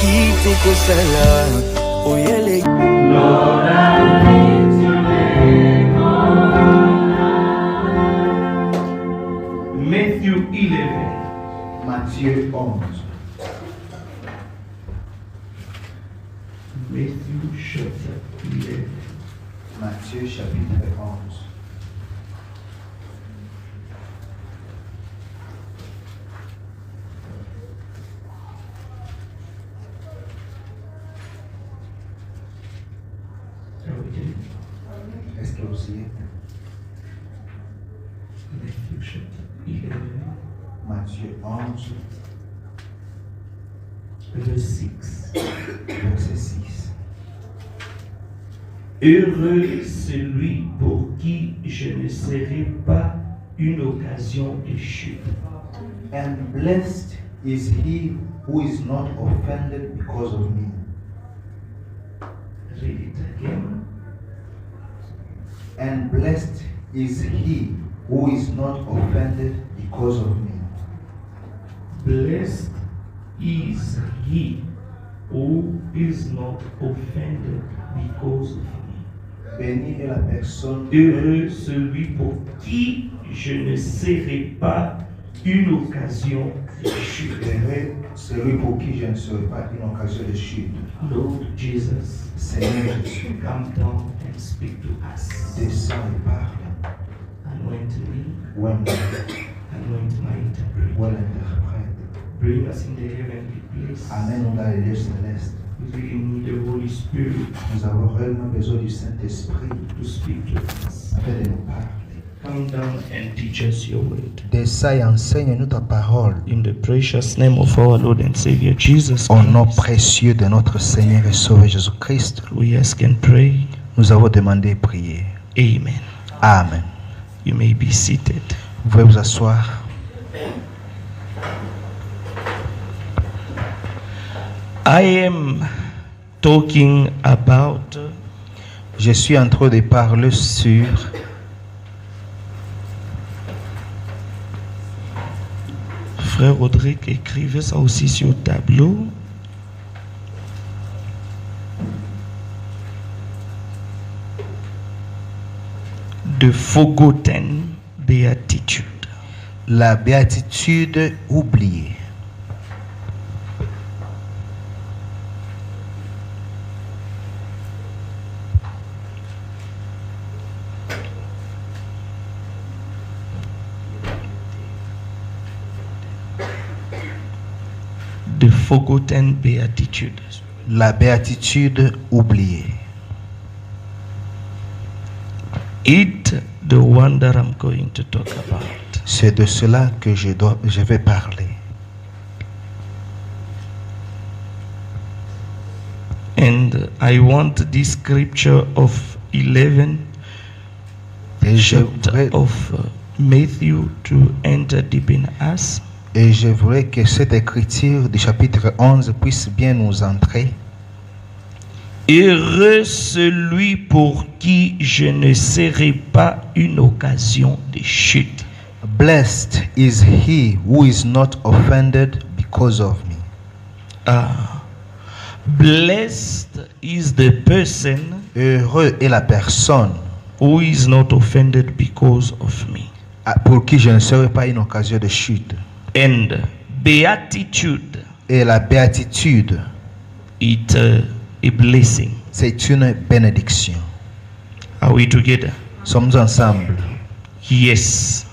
kiti kosala oyele Lord, I lift your name on high. Matthew 11. Matthieu 11. Matthew chapitre 11. Matthieu chapitre 11. Est-ce que vous y êtes? Matthew chapitre 11. Matthieu 11, Verse 6. verset 6. Heureux celui pour qui je ne serai pas une occasion de chute. And blessed is he who is not offended because of me. Read it again. And blessed is he who is not offended because of me. Blessed is he who is not offended because of me. Béni est la personne. Heureux celui pour qui je ne serai pas une occasion de chute. Heureux celui pour qui je ne serai pas une occasion de chute. Lord Jesus, Seigneur Jésus, come down and speak to us. descends et parle. Anoint me, Ou anoint my interpreter. l'interprète. Bring us in the heavenly place. Amène-nous dans les lieux célestes. We really need the Holy Spirit Nous avons réellement besoin du Saint-Esprit to speak to us. afin de nous parler. Come down and teach us your word. Descends et enseigne-nous ta parole. In the precious name of our Lord and Savior Jesus Au nom Christ, précieux de notre Seigneur et Sauveur Jésus-Christ, we ask and pray. nous avons demandé et prié. Amen. Amen. You may be seated. Vous pouvez vous asseoir. I am talking about Je suis en train de parler sur Frère Rodrigue, écrivez ça aussi sur le tableau. The forgotten beatitude. la béatitude oubliée. The forgotten beatitude. La béatitude oubliée. It's the one that I'm going to talk about. C'est de cela que je vais parler. And I want this scripture of 11 Et je chapter voudrais, of Matthew to enter deep in us. et je voudrais que cette écriture du chapitre 11 puisse bien nous entrer. Heureux celui pour qui je ne serai pas une occasion de chute. Blessed is he who is not offended because of me. Blessed is the person Heureux est la personne who is not offended because of me. pour qui je ne serai pas une occasion de chute. And beatitude, Et la béatitude, it's a blessing. c'est une bénédiction. Are we together? Sommes ensemble? Yes.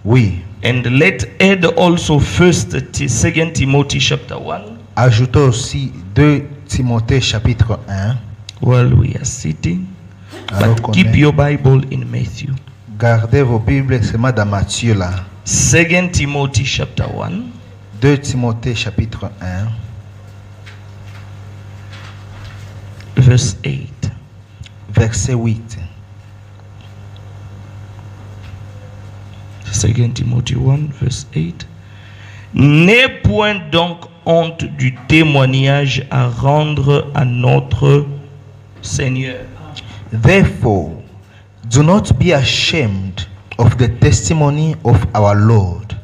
Oui. And let add also Second Timothy chapter 1. Ajoutons aussi 2 Timothée chapitre 1. While we are sitting, Alors but qu'on keep est- your Bible in Matthew. Gardez vos Bibles seulement dans Matthieu là. 2 Timothy chapter 1. 2 Timothée chapitre 1, Verse 8. verset 8. 2 Timothy 1, verse 8. N'aie point donc honte du témoignage à rendre à notre Seigneur. Therefore, do not be ashamed of the testimony of our Lord,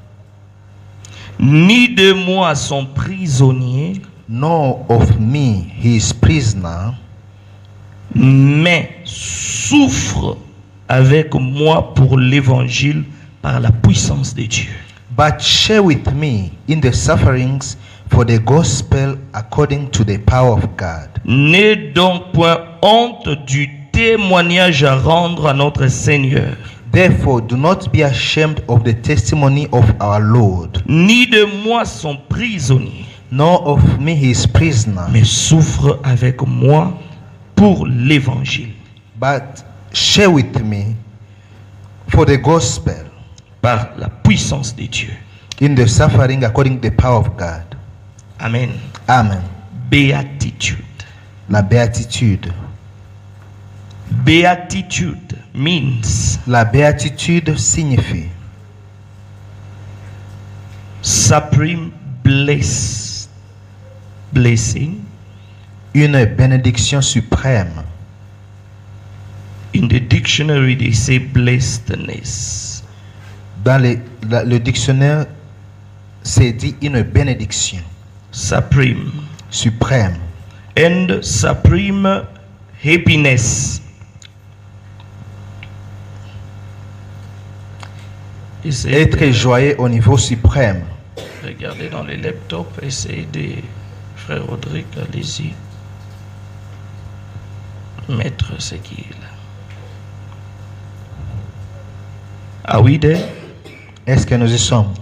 Ni de moi son prisonnier, nor of me his prisoner, mais souffre avec moi pour l'évangile par la puissance de Dieu. but share with me in the sufferings for the gospel according to the power of God. N'aie donc point honte du témoignage à rendre à notre Seigneur, Therefore, do not be ashamed of the testimony of our Lord, ni de moi son prisonnier, nor of me his prisoner, mais souffre avec moi pour l'évangile, but share with me for the gospel par la puissance de Dieu. in the suffering according to the power of God. Amen. Amen. Béatitude. La béatitude. Beatitude means La béatitude signifie supreme blessing. une bénédiction suprême. In the dictionary, they say blessedness. Dans le dictionnaire, c'est dit une bénédiction Supreme. suprême And supreme happiness. Essayez être de- joyeux au niveau suprême. Regardez dans les laptops, essayez de... Frère Rodrigue, allez-y. Mettre ce qu'il a. Are we there? Est-ce que nous y sommes?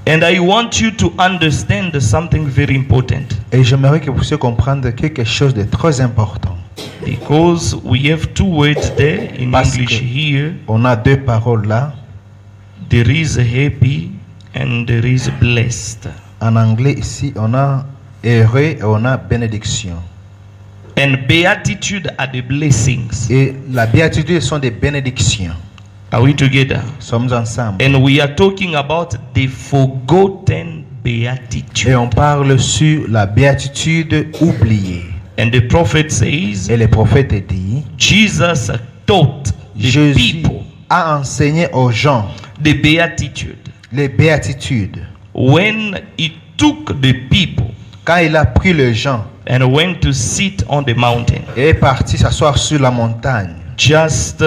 And I want you to understand something very important. Et j'aimerais que vous puissiez comprendre quelque chose de très important. Because we have two words there in Parce English que- here. On a deux paroles là. There is happy and there is blessed. En anglais, ici, on a heureux et on a bénédiction. And beatitude are the blessings. Et la béatitude sont des bénédictions. Are we together? Sommes ensemble. And we are talking about the forgotten beatitude. Et on parle sur la béatitude oubliée. And the prophet says, Et le prophète dit, Jesus taught the Jésus people a enseigné aux gens the beatitude. les béatitudes. When he took the people Quand il a pris les gens and went to sit on the mountain, et est parti s'asseoir sur la montagne, just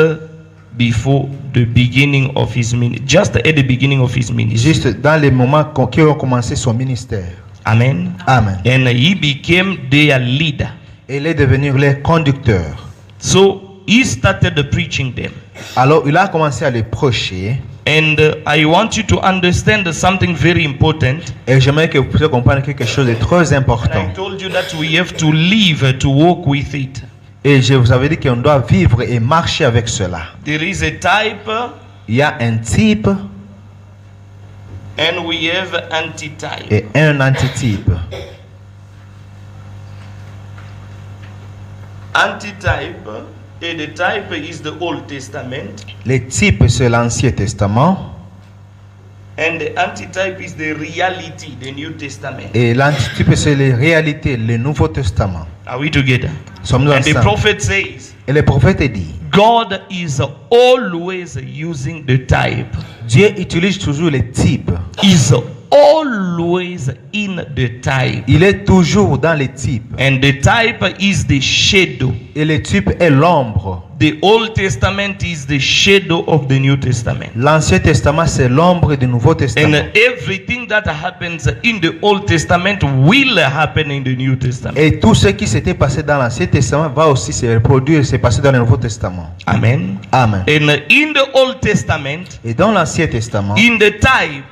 before the beginning of his ministry, just at the beginning of his ministry. juste dans les moments qui ont commencé son ministère. Amen. Amen. And he became their leader. Il est devenu leur conducteur. So he started preaching them. Alors il a commencé à les prêcher. And I want you to understand something very important. Et j'aimerais que vous puissiez comprendre quelque chose de très And important. I told you that we have to live to walk with it. Et je vous avais dit qu'on doit vivre et marcher avec cela. There is a type Il y a un type and we have antitype. et un antitype. Antitype, and the type is the Old Testament, Les types, c'est l'Ancien Testament. and the antitype is the reality, the New Testament. Et l'antitype, c'est les réalités, le Nouveau Testament. Are we together? Sommes-nous And the ensemble? prophet says, Et le prophète dit, God is always using the type. Dieu utilise toujours les types. Is always in the type. Il est toujours dans les types. And the type is the shadow. Et le type est l'ombre. The Old Testament is the shadow of the New Testament. L'Ancien Testament, c'est l'ombre du Nouveau Testament. And everything that happens in the Old Testament will happen in the New Testament. Et tout ce qui s'était passé dans l'Ancien Testament va aussi se reproduire, se passer dans le Nouveau Testament. Amen. Amen. And in the Old Testament, Et dans l'Ancien Testament, in the type,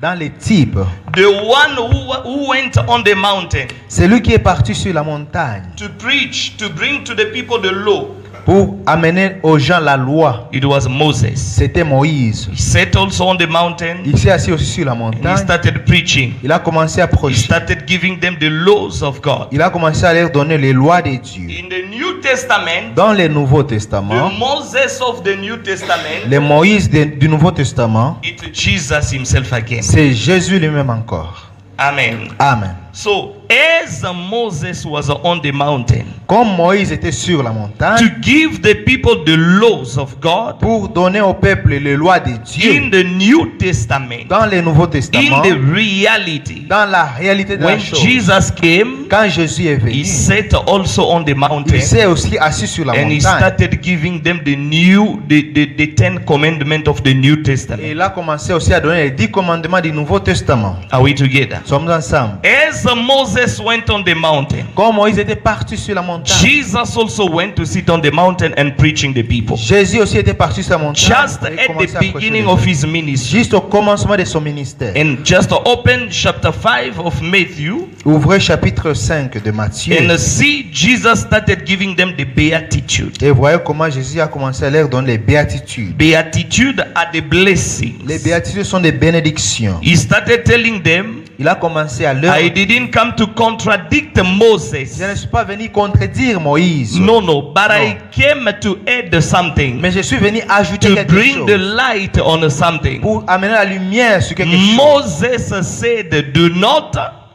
dans les types, the one who went on the mountain c'est lui qui est parti sur la montagne to preach, to bring to the people the law, pour amener aux gens la loi. it was Moses. C'était Moïse. He sat also on the mountain Il s'est assis aussi sur la and he montagne. started preaching. Il a commencé à He prêcher. started giving them the laws of God. Il a commencé à leur donner les lois de Dieu. In the New Testament, Dans le Nouveau the Testament, Moses of the New Testament, le Moïse du Nouveau Testament, it's Jesus himself again. c'est Jésus lui-même encore. Amen. Amen. So, as Moses was on the mountain Comme Moïse était sur la montagne, to give the people the laws of God pour donner au peuple les lois de Dieu in the New Testament, dans le Nouveau in Testament, the reality, dans la réalité de when la chose. Jesus came, Quand Jésus est he venu, sat also on the il mountain s'est aussi assis sur la and he montagne. started giving them the 10 commandments of the New Et Testament. il a commencé aussi à donner les 10 commandements du Nouveau Testament. Are we together? Nous sommes ensemble. As Moses went on the mountain, Quand Moïse était parti sur la montagne, Jesus also went to sit on the mountain and preaching the people. Jésus aussi était parti sur la montagne. Just et at commençait the à prêcher beginning les of gens. his ministry. Juste au commencement de son ministère. And just open chapter 5 of Matthew Ouvrez chapitre 5 de Matthieu. and see Jesus started giving them the beatitude. Et voyez comment Jésus a commencé à leur donner les béatitudes. Beatitude are the blessings. Les béatitudes sont des bénédictions. He started telling them, Il a commencé à leur I didn't come to contradict Moses. Je ne suis pas venu contredire Moïse. No, but I came to add something, Mais je suis venu ajouter to quelque bring the chose. light on something. Pour amener la lumière sur quelque chose. Moses said, do not,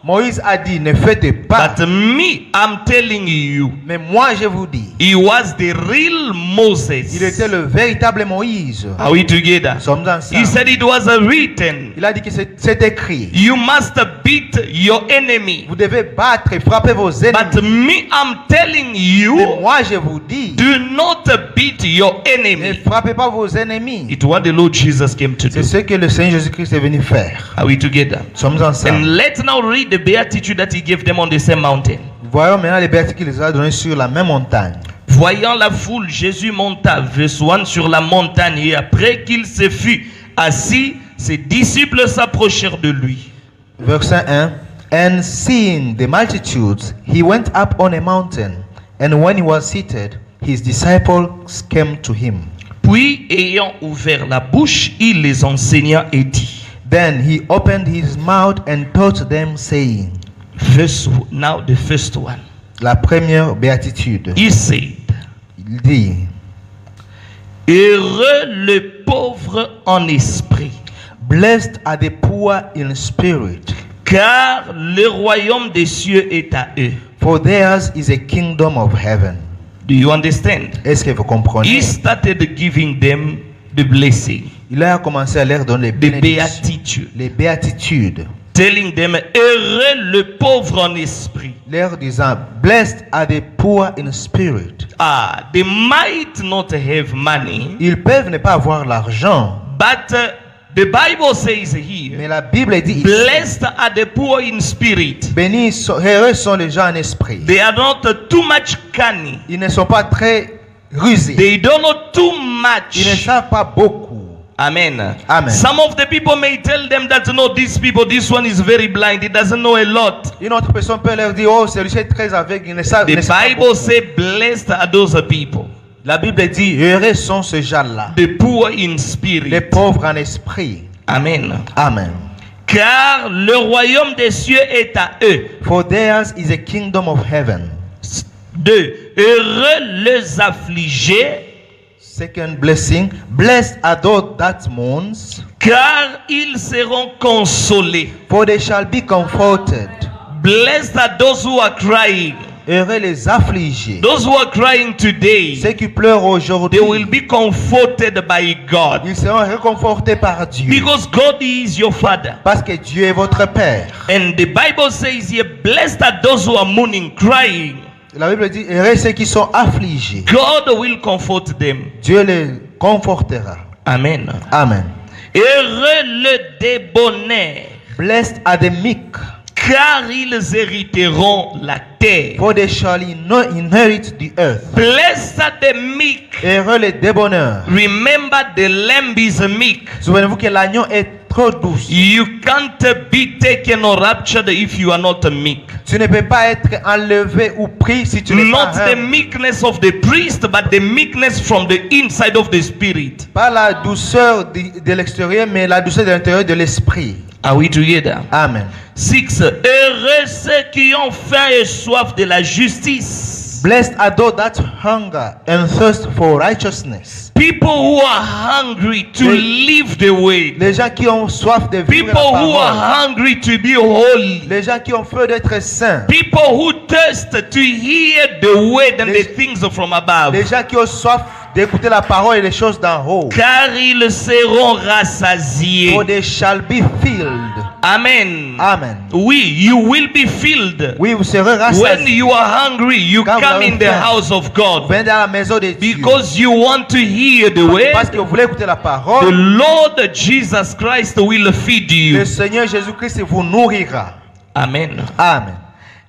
Moïse a dit, ne faites pas. but me, I'm telling you. Mais moi je vous dis, He was the real Moses. il était le véritable Moïse. Are we together? Nous sommes He ensemble. said it was written. Il a dit que c'est écrit. You must beat your enemy. Vous devez battre et frapper vos But ennemis. me, I'm telling Mais you, moi je vous dis, do not beat your ne enemy. frappez pas vos ennemis. It's what the Lord Jesus came to do. C'est ce que le Seigneur Jésus-Christ est venu faire. Are we together? Nous sommes And ensemble. let's now read the beatitude that he gave them on the same mountain. Voyons maintenant les béatitudes qu'il les a données sur la même montagne. Voyant la foule, Jésus monta, verse 1, sur la montagne, et après qu'il se fut assis, ses disciples s'approchèrent de lui. Verset 1. And seeing the multitudes, he went up on a mountain. And when he was seated, his disciples came to him. Puis, ayant ouvert la bouche, il les enseigna et dit. Then he opened his mouth and taught them, saying, Now the first one. la première béatitude. He said, Il dit, heureux le pauvre en esprit, blessed are the poor in spirit, car le royaume des cieux est à eux. for theirs is a kingdom of heaven. Do you understand? Est-ce que vous comprenez? He started giving them the blessing, Il a commencé à leur donner les the bénédictions, beatitude, les béatitudes, telling them, heureux le pauvre en esprit. leur disant, blessed are the poor in spirit. They might not have money, Ils peuvent ne pas avoir l'argent, but the Bible says here, mais la Bible dit, blessed are the poor in spirit. bénis, heureux sont les gens en esprit. They are not too much canny. Ils ne sont pas très rusés. They don't know too Ils ne much. savent pas beaucoup. Amen. Amen. Some of the people may tell them that no, these people, this one is very blind. He doesn't know a lot. Une autre personne peut leur dire, oh, celui-ci est très aveugle, il ne sait The pas Bible beaucoup. says, blessed are those people, La Bible dit, heureux sont ces gens-là, the poor in les spirit. pauvres en esprit. Amen. Amen. Car le royaume des cieux est à eux. For theirs is a kingdom of heaven. 2. Heureux les affligés, Second blessing, blessed are those that mourns, car ils seront consolés. for they shall be comforted. Blessed are those who are crying. Heureux les affligés, Those who are crying today, ceux qui pleurent aujourd'hui, they will be comforted by God. ils seront réconfortés par Dieu. Because God is your Father. Parce que Dieu est votre Père. And the Bible says here, blessed are those who are mourning, crying. La Bible dit, heureux ceux qui sont affligés. God will comfort them. Dieu les confortera. Amen. Amen. Heureux le débonnaire, Blessed are the meek, car ils hériteront la terre. for they shall inherit the earth. Blessed are the meek. Heureux les débonneurs. Remember, the lamb is meek. Souvenez-vous que l'agneau est trop douce. You can't be taken or raptured if you are not meek. Tu ne peux pas être enlevé ou pris si tu n'es pas Not the humble. meekness of the priest, but the meekness from the inside of the spirit. Pas la douceur de l'extérieur, mais la douceur de l'intérieur de l'esprit. Are we together? Amen. 6. Heureux ceux qui ont faim et soif de la justice. Blessed are those that hunger and thirst for righteousness. People who are hungry to live the way. Les gens qui ont soif de vivre People la who are parole. hungry to be holy. Les gens qui ont feu d'être saints. People who thirst to hear the word and the things from above. Les gens qui ont soif d'écouter la parole et les choses d'en haut. Car ils seront rassasiés. For they shall be filled. Amen. Amen. Oui, you will be filled. Oui, vous serez When rassasiés. you are hungry, you Quand vous come avez in the faim, house of God. Venez dans la maison de Dieu. Because you want to hear the Parce word. que vous voulez écouter la The parole. Lord Jesus Christ will feed Le you. Seigneur Jésus-Christ vous nourrira. Amen. Amen.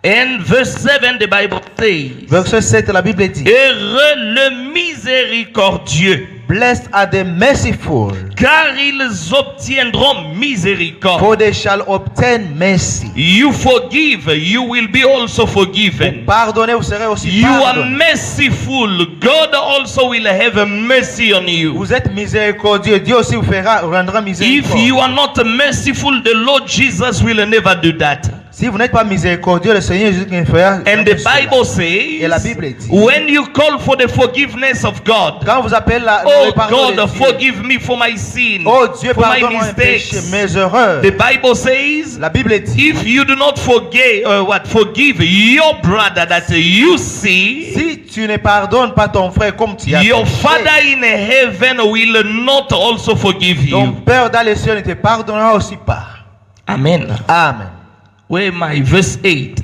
And verse 7, the Bible says, Verset 7, la Bible dit, heureux le miséricordieux, Blessed are the merciful, car ils obtiendront miséricorde. for they shall obtain mercy. You forgive, you will be also forgiven. Pardonnez, vous serez aussi You are pardonnés. merciful, God also will have a mercy on you. Vous êtes miséricordieux, Dieu aussi vous rendra If miséricorde. you are not merciful, the Lord Jesus will never do that. Si vous n'êtes pas miséricordieux, le Seigneur Jésus ne fera And jamais the cela. Bible Et la says, Bible dit, when you call for the forgiveness of God, quand vous appelez oh le pardon de God, Dieu, forgive me for my sin, oh Dieu, for my pardonne-moi mes péchés, mistakes. mes erreurs. The Bible says, La Bible dit, if you do not forgive your brother that you see, si tu ne pardonnes pas ton frère comme tu as your péché, Father in heaven will not also forgive ton you. Père dans les cieux ne te pardonnera aussi pas. Amen. Amen. Where am I? Verse 8.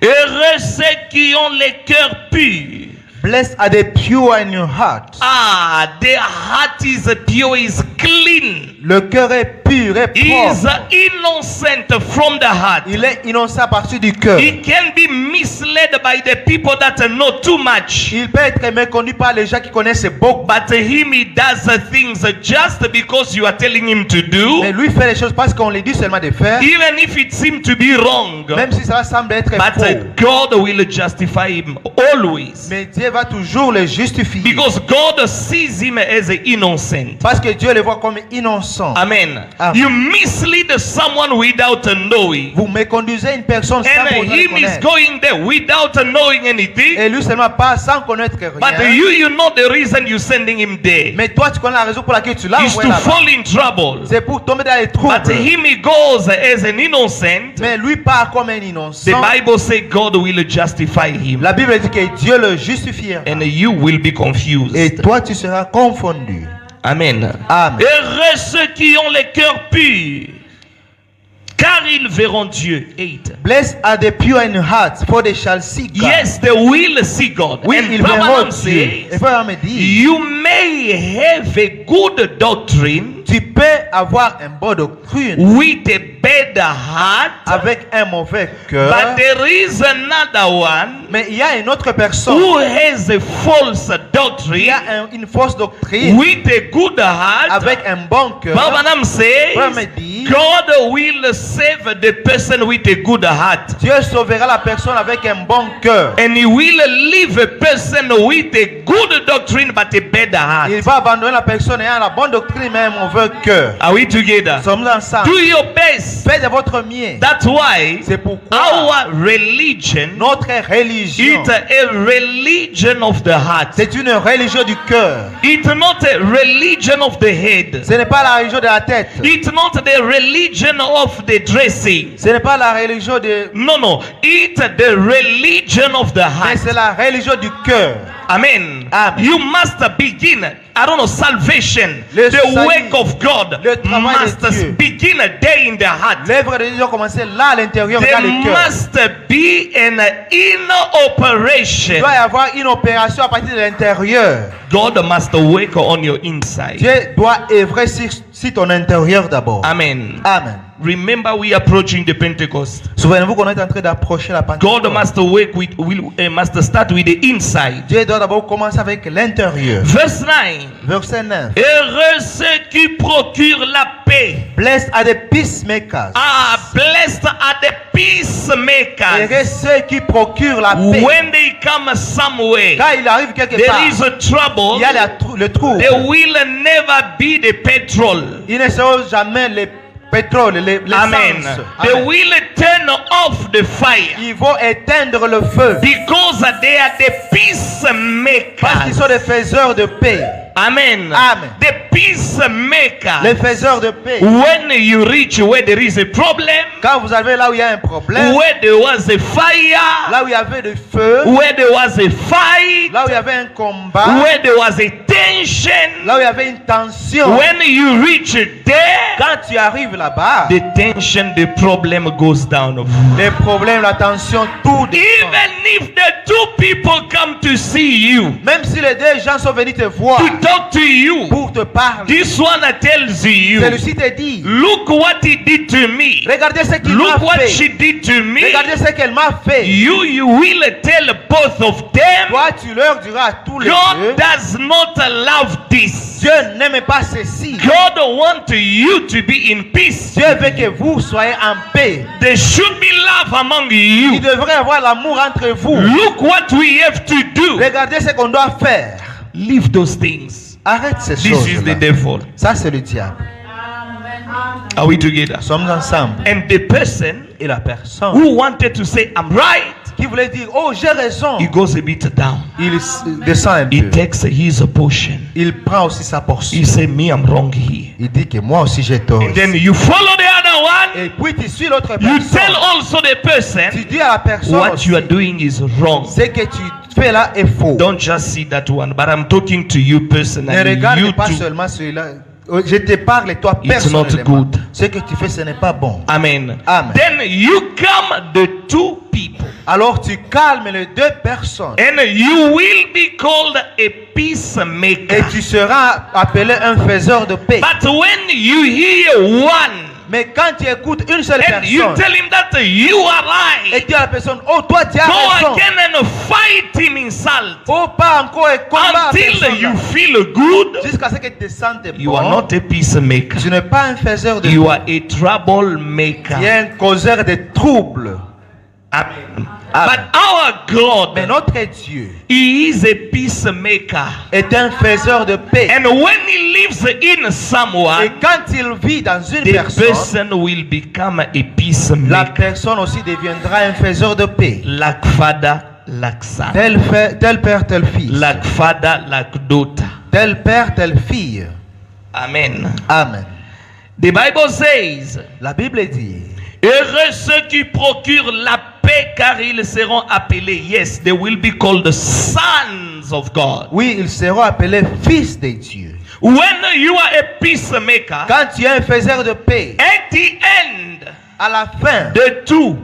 Heureux ceux qui ont les cœurs purs. Blessed are the pure in your heart. Ah, their heart is pure, is clean, Le cœur est pur, est is propre. innocent from the heart. Il est innocent à partir du cœur. He can be misled by the people that know too much. Il peut être méconnu par les gens qui connaissent beaucoup. But him, he does things just because you are telling him to do, Mais lui fait les choses parce qu'on lui dit seulement de faire. even if it seems to be wrong. Même si cela semble être But faux. God will justify him always. Mais Dieu va toujours le justifier. Because God sees him as innocent. Parce que Dieu le voit comme innocent. Amen. Amen. You mislead someone without knowing. Vous méconduisez une personne sans And pourtant le him is connaître. going there without knowing anything. Et lui seulement pas sans connaître But rien. you know the reason you're sending him there. Mais toi tu connais la raison pour laquelle tu l'as Is envoyé to là-bas. fall in trouble. C'est pour tomber dans les troubles. But him, he goes as an innocent. Mais lui part comme un The innocent. Bible says God will justify him. La Bible dit que Dieu le justifiera. And you will be confused. Et toi tu seras confondu. Amen. Amen. Heureux ceux qui ont les cœurs purs, car ils verront Dieu. 8. Blessed are the pure in heart, for they shall see God. Yes, they will see God. Oui, And ils verront Abraham Dieu. Et says, Abraham me dit, you may have a good doctrine tu peux avoir un bon doctrine with a bad heart, avec un mauvais but cœur. there is another one Mais il y a une autre personne who has a false qui doctrine a une fausse doctrine with a good heart. avec un bon cœur. Abraham says, Abraham dit, God will save the person with a good heart. Dieu sauvera la personne avec un bon cœur. And he will leave a person with a good doctrine but a bad Il heart. va abandonner la personne ayant la bonne doctrine mais un mauvais cœur. Are we together? Nous sommes ensemble. Do your best. Faites de votre mieux. That's why C'est pourquoi our religion notre religion, is a religion of the heart. c'est une religion du cœur. It's not a religion of the head. Ce n'est pas la religion de la tête. It's not the religion of the dressing. Ce n'est pas la religion de... No. It's the religion of the Mais heart. c'est la religion du cœur. Amen. Amen. You must begin, I don't know, salvation. Le The salut, work of God le travail de must Dieu. begin there in the heart. L'œuvre de Dieu doit commencer là à l'intérieur, There dans le cœur. must be an inner Il operation. doit y avoir une opération à partir de l'intérieur. God must work on your inside. Dieu doit œuvrer sur ton intérieur d'abord. Amen. Amen. Remember, we are approaching the Pentecost. Souvenez-vous qu'on est en train d'approcher la Pentecôte. God must work with, must start with the inside. Dieu doit d'abord commencer avec l'intérieur. Verse 9. Verset 9. Heureux ceux qui procurent la paix. Blessed are the peacemakers. Ah, blessed are the peacemakers. Heureux ceux qui procurent la paix. When they come somewhere, Quand il arrive quelque there part, is a trouble. il y a le trou. There will never be the petrol. Il ne sera jamais le pétrole, l'essence. Amen. They Amen. will turn off the fire Ils vont éteindre le feu because they are the parce qu'ils sont peacemakers. des faiseurs de paix. Amen. Amen. The peacemakers. Les faiseurs de paix. When you reach where there is a problem, Quand vous arrivez là où il y a un problème, where there was a fire, là où il y avait du feu, where there was a fight, là où il y avait un combat, where there was a tension, là où il y avait une tension, when you reach there, quand tu arrives là-bas, the tension, the problem goes down. les problèmes, la tension, tout descend. Even if the two people come to see you, Même si les deux gens sont venus te voir to talk to you, pour te parler, this one tells you, celui-ci te dit, look what he did to me. regardez ce qu'il m'a Look what fait. she did to me. Regardez ce qu'elle m'a fait. You will tell both of them. Toi, tu leur diras à tous les God deux, does not love this. Dieu n'aime pas ceci. God wants you to be in peace. Dieu veut que vous soyez en paix. There should be love among Il you. devrait y avoir l'amour entre vous. Look what we have to do. Regardez ce qu'on doit faire. Leave those things. Arrête ces This is choses. the devil. Ça, c'est le diable. Are we together? Nous sommes ensemble. And the person Et la personne who wanted to say, I'm right, qui voulait dire, oh, j'ai raison, he goes a bit down. il descend un He peu. takes his portion. Il prend aussi sa portion. He say, me, I'm wrong here. Il dit que moi aussi j'ai tort. And then you follow the other one. Et puis tu suis l'autre You personne. tell also the Tu person dis à la personne what aussi, you are doing is wrong. ce que tu fais là est faux. Don't just see that one, but I'm talking to you Ne personally. regarde You pas too. seulement celui-là. Je te parle toi It's not personnellement. good. Ce que tu fais, ce n'est pas bon. Amen. Amen. Then you come the two people, Alors tu calmes les deux personnes. and you will be called a Et peacemaker. tu seras appelé un faiseur de paix. But when you hear one, Mais quand tu écoutes une seule and you personne, tell him that you are et right, tu dis à la personne, oh toi tu as go raison. again and fight him, insult, Oh pas encore et combat until you feel good. jusqu'à ce que tu te sentes You are bon. not a peacemaker. Tu n'es pas un faiseur de You paix. are a troublemaker. Tu es un causeur de troubles. Amen. Amen. But our God, Mais notre Dieu He is a peacemaker. est un faiseur de paix. And when He lives in Et someone, quand il vit dans une the personne, person will become a la peacemaker. personne aussi deviendra un faiseur de paix. Like father, like son. Tel père, tel fils. Like father, like daughter. Tel père, telle fille. Amen. Amen. The Bible says, La Bible dit, heureux ceux qui procurent la paix, car ils seront appelés. Yes, they will be called the sons of God. oui, ils seront appelés fils de Dieu. When you are a peacemaker, Quand tu es un faiseur de paix, at the end, à la fin, the two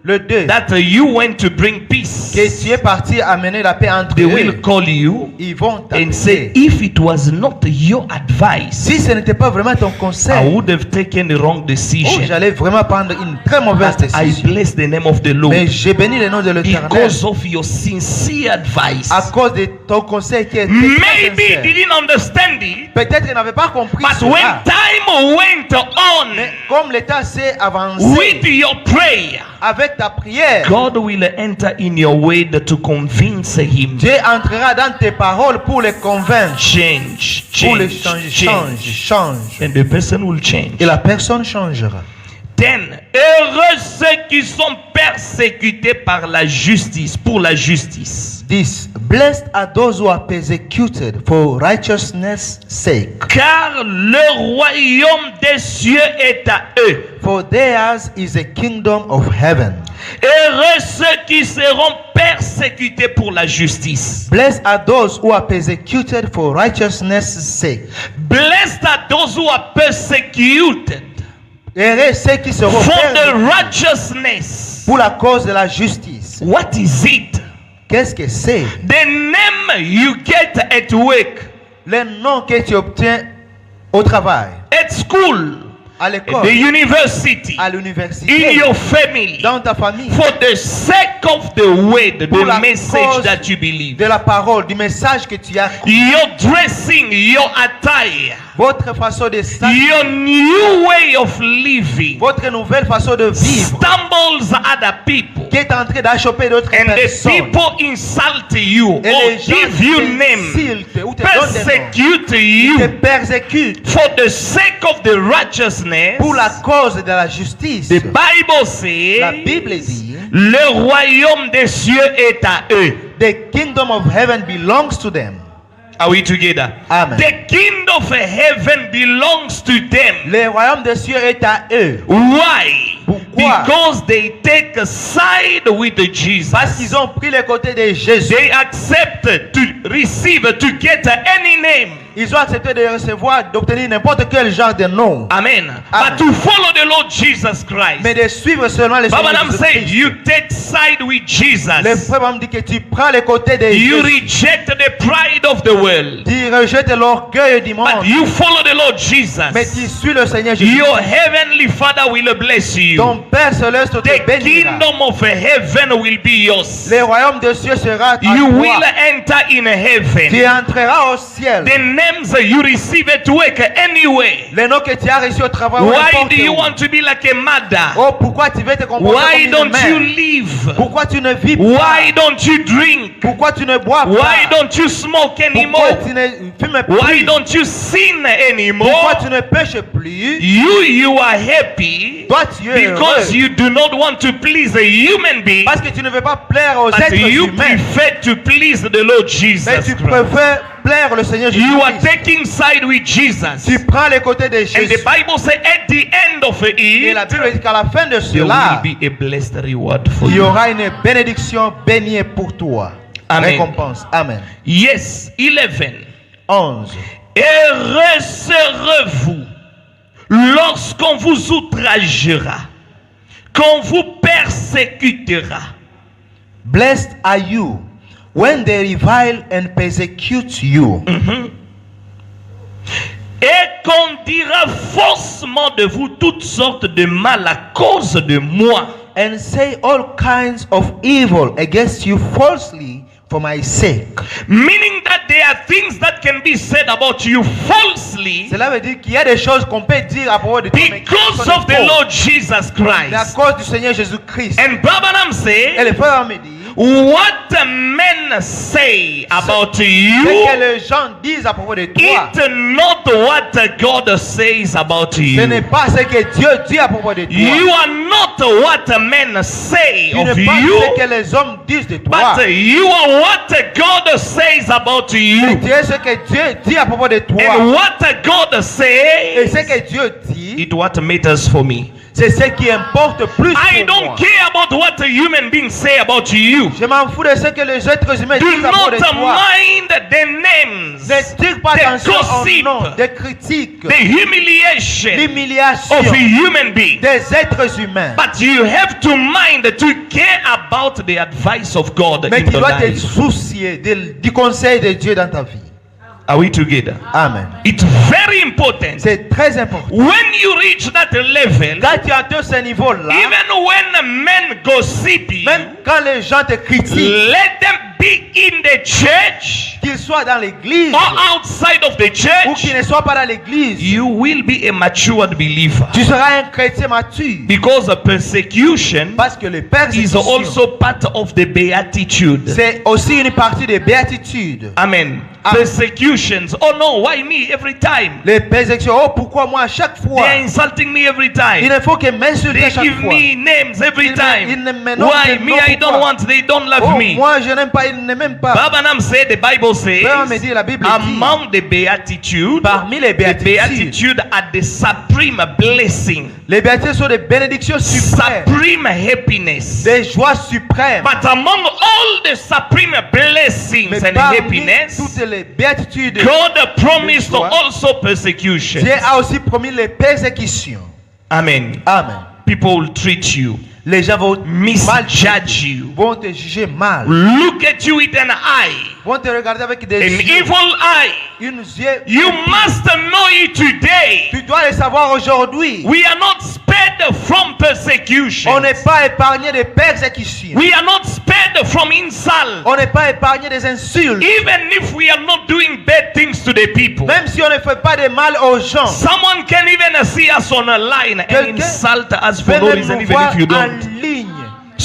le 2, that you went to bring peace, que tu es parti amener la paix entre they eux, will call you ils vont and say, t'appeler. if it was not your advice, Si ce n'était pas vraiment ton I conseil, would have taken the wrong oh, decision. j'allais vraiment prendre une très mauvaise But I décision. bless the name of the Lord Mais j'ai béni le nom de l'Éternel because of your sincere advice. à cause de ton conseil qui était très Maybe he sincère. didn't understand it, Peut-être qu'il n'avait pas compris but when cela. time went on Mais comme l'état s'est avancé with your prayer, avec ta prière, God will enter in your word to convince him. Dieu entrera dans tes paroles pour les convaincre, Change, pour les change, changer, change. change. And the person will change. Et la personne changera. Then, heureux ceux qui sont persécutés par la justice, pour la justice. 10. Blessed are those who are persecuted for righteousness' sake, Car le royaume des cieux est à eux. for theirs is the kingdom of heaven. Heureux ceux qui seront persécutés pour la justice. Blessed are those who are persecuted for righteousness' sake. Blessed are those who are persecuted Heureux ceux qui seront for the persécutés righteousness. pour la cause de la justice. What is it? Qu'est-ce que c'est? The name you get at work, Le nom que tu obtiens au travail, at school, à at l'école, the university, à in l'université, your family, dans ta famille, for the sake of the word, pour the la message cause that you believe. de la parole, du message que tu as, Your dressing, your attire, votre façon de s'habiller, your new way of living votre nouvelle façon de vivre, stumbles other people. qui est en train d'achoper d'autres And the personnes. people insult you Et or les gens give you name, t'insultent ou te donnent des noms, persecute te you persécutent for the sake of the righteousness. pour la cause de la justice. The Bible says, La Bible dit, le royaume des cieux est à eux. the kingdom of heaven belongs to them. Are we together? Amen. The kingdom of heaven belongs to them. Le royaume des cieux est à eux. Why? Pourquoi? Because they take a side with Jesus. Parce qu'ils ont pris le côté de Jésus. They accept to receive, to get any name. Ils ont accepté de recevoir, d'obtenir n'importe quel genre de nom. Amen. Amen. But to follow the Lord Jesus Christ. Mais de suivre seulement les Baba Seigneur Nam Jésus say Christ. you take side with Le Jesus. frère me dit que tu prends le côté de You Jésus. reject the pride of the world. Tu rejettes l'orgueil du monde. But you follow the Lord Jesus. Mais tu suis le Seigneur Jésus. Your heavenly Father will bless you. Ton Père céleste te The bénira. kingdom of heaven will be yours. Le royaume des cieux sera à You will toi. enter in Tu heaven. entreras au ciel. The names you receive at work anyway. Les noms que tu as reçus au travail. Why n'importe do you où. want to be like a mother? Oh, pourquoi tu veux te comporter Why comme une don't you mère? live? Pourquoi tu ne vis pas? Why don't you drink? Pourquoi tu ne bois pas? Why don't you smoke Pourquoi anymore? tu ne fumes Why plus? don't you sin Pourquoi anymore? tu ne pêches plus? You are happy Toi, tu es because heureux. you do not want to please a human being, Parce que tu ne veux pas plaire aux but êtres you humains. prefer to please the Lord Mais Jesus tu Christ. préfères plaire le Seigneur Jésus. You are taking side with Jesus. Tu prends les côtés de And Jésus. the Bible says at the end of Et la it, Bible dit qu'à la fin de there cela, will be a blessed reward for il y you. aura une bénédiction bénie pour toi. Amen. Récompense. Amen. Yes, 11. 11. Heureux serez-vous lorsqu'on vous outragera, qu'on vous persécutera. Blessed are you when they revile and persecute you. Et qu'on dira faussement de vous toutes sortes de mal à cause de moi. And say all kinds of evil against you falsely for my sake. Meaning that there are things that can be said about you falsely Cela veut dire qu'il y a des choses qu'on peut dire à propos de toi, mais qui because sont of the fausses. Lord Jesus À Christ. cause du Seigneur Jésus-Christ. And Brother Et say, le frère me dit, what men say about ce que you, les gens disent à propos de toi, it's not what God says about ce you. n'est pas ce que Dieu dit à propos de toi. You are not what men say Tu of n'es pas you, ce que les hommes disent de toi. but you are what God says about Mais you. tu es ce que Dieu dit à propos de toi. And what God Et ce says, que Dieu dit, it what matters for me. c'est ce qui importe plus I pour moi. don't care about what a human being say about you. Je m'en fous de ce que les êtres humains Do disent à propos de not toi. mind the names, Ne tire pas the attention au gossip, nom, des critiques, the humiliation l'humiliation of a human being. des êtres humains. But you have to mind to care about the advice of God Mais in tu the dois te life. soucier du conseil de Dieu dans ta vie. Are we together? Amen. It's very important. C'est très important. When you reach that level, Quand tu atteins ce niveau-là, even when men gossip you, même quand les gens te critiquent, let them be in the church qu'ils soient dans l'église or outside of the ou church, qu'ils ne soient pas dans l'église, you will be a matured believer. tu seras un chrétien mature. Because persecution Parce que le is persécution, also part of the beatitude. c'est aussi une partie des béatitudes. Amen. Amen. Persecutions. Oh no, why me every time? Les persécutions, oh pourquoi moi à chaque fois? They are insulting me every Il time. ne faut que m'insulter They à chaque give fois. me names every Ils time. me nomment Why des me? noms, I don't pourquoi? want. They don't love Oh, me. moi je n'aime pas, ils ne m'aiment pas. Baba Nam said, the Bible Frère me says, dit, la Bible dit, among the beatitudes, parmi les the béatitudes, beatitude are the supreme blessing, les béatitudes sont des bénédictions suprêmes, supreme happiness. des joies suprêmes. But among all the supreme blessings Mais and parmi happiness, toutes les béatitudes, God promised joie, also persecution. Dieu a aussi promis les persécutions. Amen. Amen. People will treat you, Les gens vont misjudge you, vont te juger mal, look at you with an eye, vont te regarder avec des an yeux, evil eye. une yeux. You must know it today. Tu dois le savoir aujourd'hui. We are not spared from persecution. On n'est pas épargné des persécutions. We are not spared from insult. On n'est pas épargné des insultes. Even if we are not doing bad things to the people. Même si on ne fait pas de mal aux gens. Someone can even see us on a line and Quelqu'un insult us for peut no même reason, nous even voir if you en don't. ligne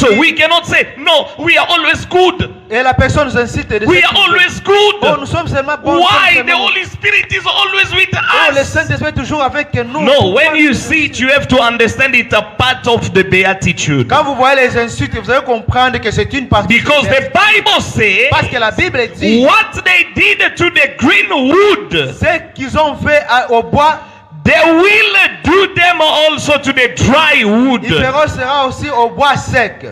So we cannot say, no, we are always good. Et la personne nous incite de We dire, are always oh, good. nous sommes seulement bons. Why? Nous The sommes seulement- Holy Spirit is always with Oh, le us. Saint-Esprit est toujours avec nous. No, when you see it, you have to understand it's a part of the beatitude. Quand vous voyez les insultes, vous allez comprendre que c'est une partie. Because the Bible says Parce que la Bible dit, what they did to the green wood, ce qu'ils ont fait au bois, they will do them also to the dry wood. ils feront sera aussi au bois sec.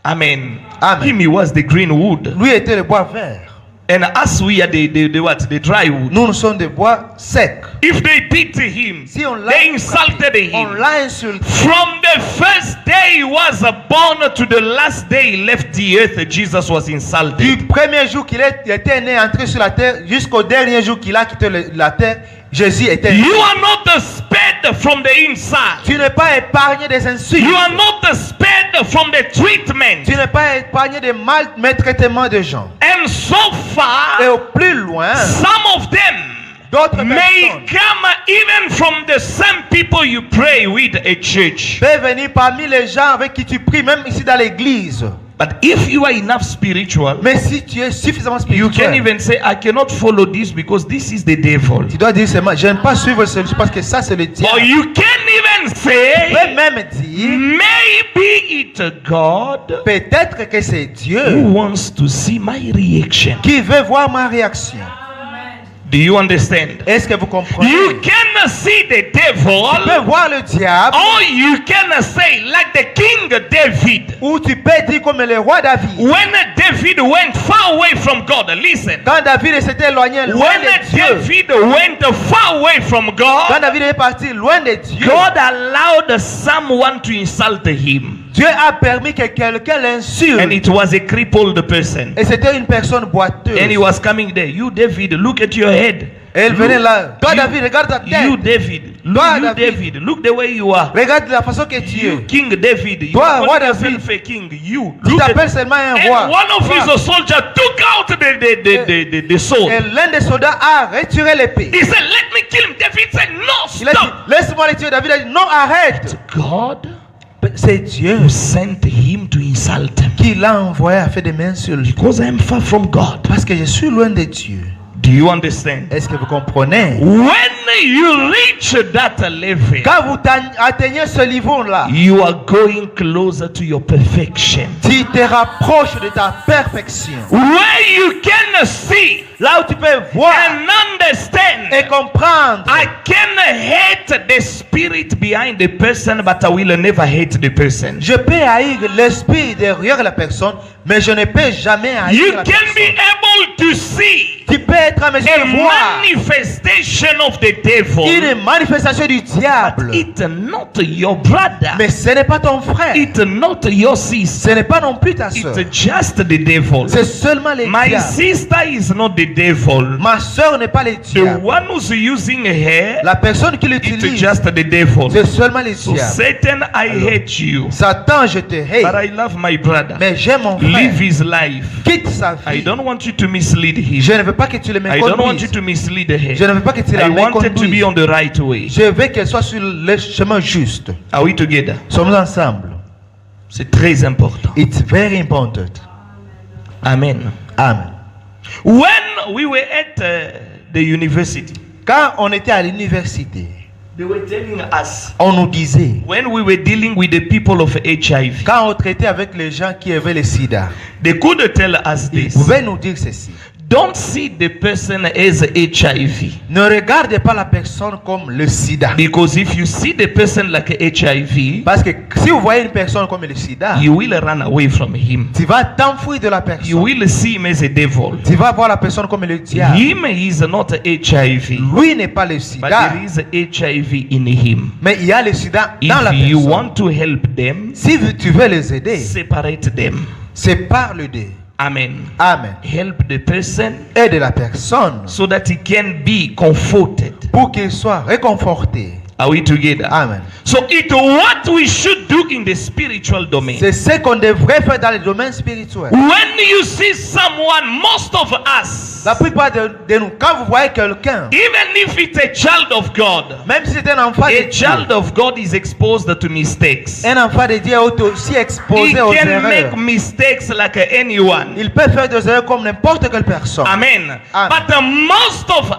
Amen. Amen. Him, he was the green wood. Lui était le bois vert. And us, we are the what? The dry wood. Nous sommes des bois secs. If they beat him, Si on l'a they insulted on him. l'a insulté. From the first day he was born to the last day he left the earth, Jesus was Du insulted. premier jour qu'il était né, entré sur la terre, jusqu'au dernier jour qu'il a quitté la terre, Jésus était. You are not spared from the insult. Tu n'es pas épargné des insultes. You are not spared from the treatment. Tu n'es pas épargné des maltraitements de gens. And so Et far, au plus loin, some of them d'autres may personnes come even from the same people you pray with at church. peuvent venir parmi les gens avec qui tu pries, même ici dans l'église. But if you are enough spiritual, Mais si tu es suffisamment you can spirituel, even say, I cannot follow this because this is the devil. tu dois dire seulement, je n'aime pas suivre celui parce que ça c'est le Or diable. you can even Tu peux say, même dire, maybe it's God peut-être que c'est who Dieu wants to see my reaction. qui veut voir ma réaction. Do you understand? Est-ce que vous comprenez? You can see the Tu peux devil, voir le diable, or you can say, like the King David, ou tu peux dire comme le roi David. when David went far away from God, listen. Quand David s'était éloigné loin When de Dieu, David went far away from quand God, David est parti loin de Dieu, God allowed someone to insult him. Dieu a permis que quelqu'un l'insulte. And it was a crippled person. Et c'était une personne boiteuse. And he was coming there. You, David, look at your head. Et elle venait là. Toi, David, regarde ta tête. You, David. Look, Toi, you, David. David. Look the way you are. Regarde la façon que tu You, es. King David. You Toi, call roi yourself David. a king. You. Tu Look t'appelles at, seulement un and roi. one of Toi. his soldiers took out the sword. Et l'un des soldats a retiré l'épée. He said, let me kill him. David said, no, Il a dit, stop. laisse-moi le tuer. David a dit, non, arrête. God C'est Dieu who sent him to insult him. qui l'a envoyé à faire des m'insultes. Because I am far from God. Parce que je suis loin de Dieu. Do you understand? Est-ce que vous comprenez? When you reach that level, Quand vous atteignez ce niveau-là, you are going closer to your perfection. tu te rapproches de ta perfection. Where you can see Là où tu peux voir and et understand, comprendre. I can hate the spirit behind the person, but I will never hate the person. Je peux haïr l'esprit derrière la personne, mais je ne peux jamais haïr You la can be personne. able to see Tu peux être en mesure a de voir manifestation of the devil. une manifestation du diable. It's not your brother. Mais ce n'est pas ton frère. It's not your sister. Ce n'est pas non plus ta soeur. It's just the devil. C'est seulement les My diables. sister is not the devil. Ma soeur n'est pas les The diables. one who's using her, La personne qui it's l'utilise, just the devil. c'est seulement les So diables. Satan, I hate you, Satan, je te hais. but I love my brother. Mais j'aime mon Live frère. his life. Quitte sa I vie. don't want you to mislead him. Je ne veux pas que tu le I don't want you méconduises. to mislead her. Je ne veux pas que tu la I wanted to be méconduises. on the right way. Je veux qu'elle soit sur le chemin juste. Are we together? Sommes ensemble. C'est très important. It's very important. Amen. Amen. When we were at the university, Quand on était à l'université, they were telling us, on nous disait, when we were dealing with the people of HIV, quand on traitait avec les gens qui avaient le sida, they could tell us ils this. pouvaient nous dire ceci. Don't see the person as HIV. Ne regardez pas la personne comme le sida. Because if you see the person like HIV, Parce que si vous voyez une personne comme le sida, you will run away from him. tu vas t'enfuir de la You personne. will see him as a devil. Tu vas voir la personne comme le diable. Him is not HIV, Lui n'est pas le but sida, there is HIV in him. mais il y a le sida dans la If you personne. want to help them, Si tu veux les aider, separate them. sépare-le d'eux. Amen. Amen. Help the person Aide la personne so that he can be comforted. pour qu'il soit réconforté. Are we together? Amen. So it's what we should do in the spiritual domain. C'est ce qu'on devrait faire dans le domaine spirituel. When you see someone, most of us, La plupart de nous, quand vous voyez quelqu'un, even if it's a child of God, même si c'est un enfant de a Dieu, child of God is exposed to mistakes. un enfant de Dieu est aussi He exposé aux can erreurs. make mistakes like anyone. Il peut faire des erreurs comme n'importe quelle personne. Amen. Amen. But most of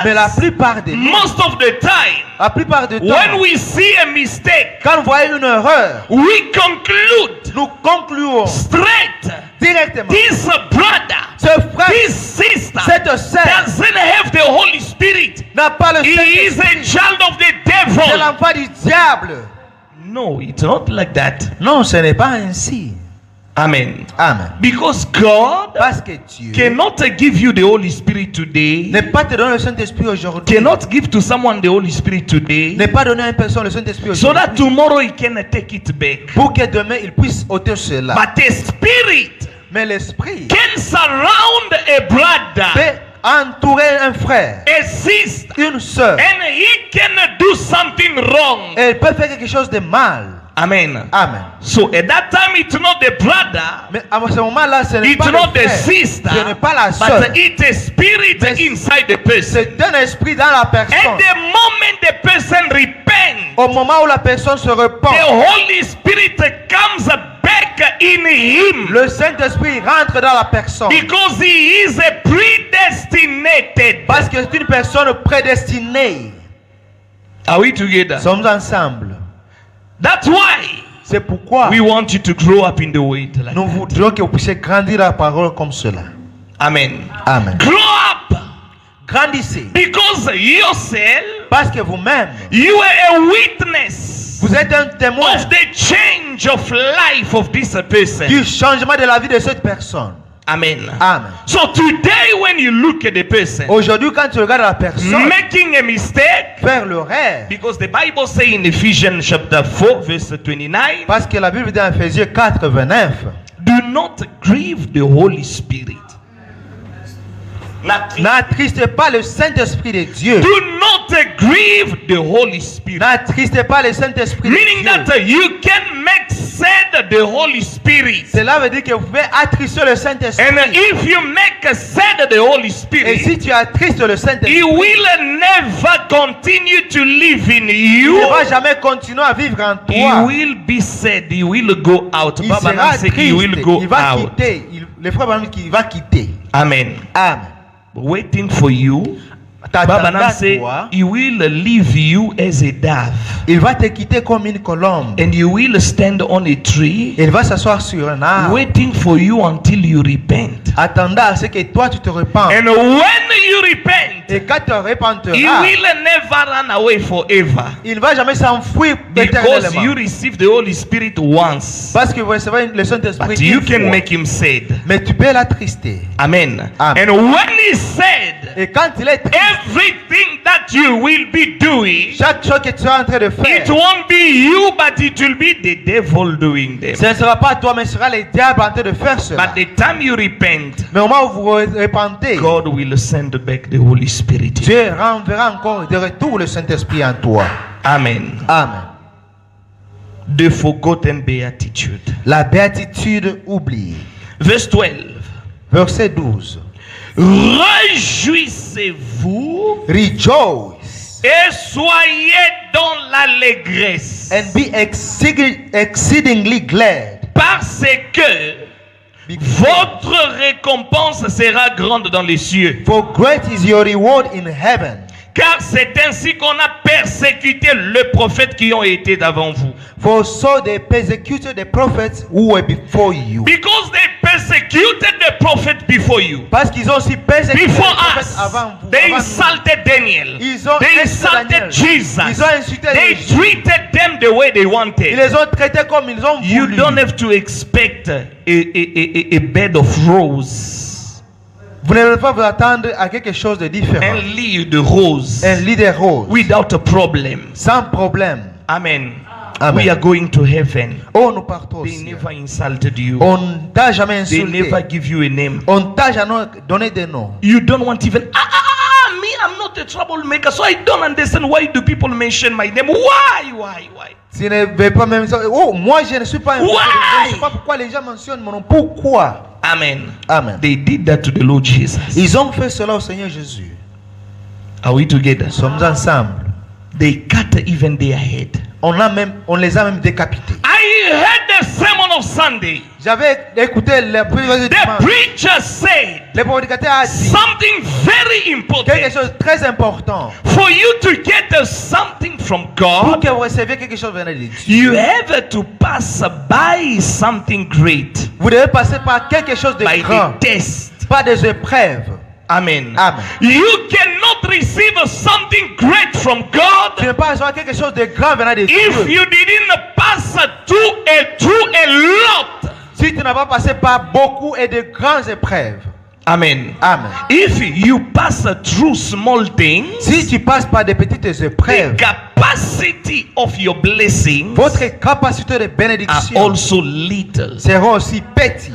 Mais la us, plupart de nous, most of the time, la plupart du temps, when we see a mistake, quand vous voyez une erreur, we conclude nous concluons straight, directement. this brother, Ce frère, this sister cette sœur doesn't have the Holy Spirit. n'a pas le He is a Saint-Esprit. child of the C'est devil. l'enfant du diable. No, it's not like that. Non, ce n'est pas ainsi. Amen. Amen. Because God Parce que Dieu cannot give you the Holy Spirit today, n'est pas te donner le Saint-Esprit aujourd'hui. cannot give to someone the Holy Spirit today, N'est pas donner à une personne le Saint-Esprit so that aujourd'hui. tomorrow he can take it back. Pour que demain il puisse ôter cela. But the Spirit Mais l'Esprit can surround a brother, peut entourer un frère, a sister, une sœur. and he can do something wrong. Elle peut faire quelque chose de mal. Amen. Amen. So at that time, it's not the brother, Mais à ce moment-là, ce n'est it's pas not le the frère, sister, ce n'est pas la sœur. but it's a spirit Mais inside the person. C'est un esprit dans la At personne. the moment the person repents, Au moment où la personne se the repent, Holy Spirit comes back in him le Saint-Esprit rentre dans la personne. because he is a predestinated. Parce que c'est une personne prédestinée. Are we together? Nous sommes ensemble. That's why C'est pourquoi we want you to grow up in the way like nous that. voudrions que vous puissiez grandir la parole comme cela. Amen. Amen. Grow up Grandissez. because yourself, Parce que vous-même, you are a witness vous êtes un témoin of the change of life of this person. du changement de la vie de cette personne. Amen. Amen. So today when you look at the person Aujourd'hui, quand tu regardes la personne making a mistake, faire le rêve, because the Bible says in Ephesians chapter 4 verse 29, parce que la Bible dit en Ephésiens 4, 29, do not grieve the Holy Spirit. n'attristez pas le Saint-Esprit de Dieu. Do not grieve the Holy Spirit. N'attristez pas le Saint-Esprit de Meaning Dieu. that you can make sad the Holy Spirit. Cela veut dire que vous pouvez attrister le Saint-Esprit. And if you make sad the Holy Et Spirit, si tu attristes le He Saint-Esprit, will never continue to live in il you. ne va jamais continuer à vivre en He toi. will be sad. He will go out. Il Baba sera Nam say he will triste. go Il va out. quitter. Le frère Branham dit qu'il va quitter. Amen. Amen. Waiting for you. Baba T'attendras Nam say toi. he will leave you as a dove, Il va te quitter comme une colombe. and you will stand on a tree, Il va s'asseoir sur un arbre. waiting for you until you repent. Attendant à ce que toi tu te repens. And when you repent, Et quand tu te he repenteras, will never run away forever, il ne va jamais s'enfuir because éternellement. you receive the Holy Spirit once, Parce que vous recevez le Saint-Esprit but you une can fois. make him sad. Mais tu peux l'attrister. Amen. Amen. And when he's sad, Et quand il est triste, everything that you will be doing, chaque chose que tu es en train de faire, it won't be you, but it will be the devil doing them. ce ne sera pas toi, mais ce sera le diable en train de faire cela. But the time you repent, Mais au moment où vous vous repentez, God will send back the Holy Spirit. Dieu renverra encore de retour le Saint-Esprit en toi. Amen. Amen. The forgotten beatitude. La béatitude oubliée. Verse 12. Verset 12. Réjouissez-vous Rejoice et soyez dans l'allégresse, and be exceedingly glad. parce que votre récompense sera grande dans les cieux. For great is your reward in heaven. Car c'est ainsi qu'on a persécuté les prophètes qui ont été avant vous. For so they persecuted the prophets who were before you. Because they persecuted the prophet before you. Parce qu'ils ont aussi persécuté les Before prophètes us, avant vous. they avant nous. insulted Daniel. Ils ont They insulté insulted Daniel. Jesus. Ils ont insulté They Jésus. treated them the way they Ils wanted. les ont traités comme ils ont You voulu. don't have to expect a bed of roses. Vous ne devez pas vous attendre à quelque chose de différent. Un lit de roses. Un lit de roses. Without a problem. Sans problème. Amen. Amen. We are going to heaven. Oh, nous partons au They ciel. never insulted you. On ne t'a jamais They insulté. never give you a name. On ne t'a jamais donné des noms. You don't want even me, I'm not a troublemaker, so I don't understand why do people mention my name. Why? Tu ne veux pas même dire, oh, moi je ne suis pas un Why? Je ne sais pas pourquoi les gens mentionnent mon nom. Pourquoi? Amen. Amen. They did that to the Lord Jesus. Ils ont fait cela au Seigneur Jésus. Are we together? Nous sommes ensemble. They cut even their head. On les a même décapités. I heard the sermon of Sunday. J'avais écouté le prédicateur The dimanche. preacher said Le prédicateur a dit something very quelque important. chose de très important. For you to get something from Pour God, que vous receviez quelque chose venant de Dieu, you have to pass by something great, vous devez passer par quelque chose de by grand, the test. pas des épreuves. Amen. Amen. You cannot receive something great from Tu God ne peux pas recevoir quelque chose de grand venant de if Dieu. you didn't pass through a lot. Si tu n'as pas passé par beaucoup et de grandes épreuves. Amen. Amen. If you pass through small things, Si tu passes par des petites the épreuves, capacity of your blessings votre capacité de are bénédiction also little. sera aussi petite.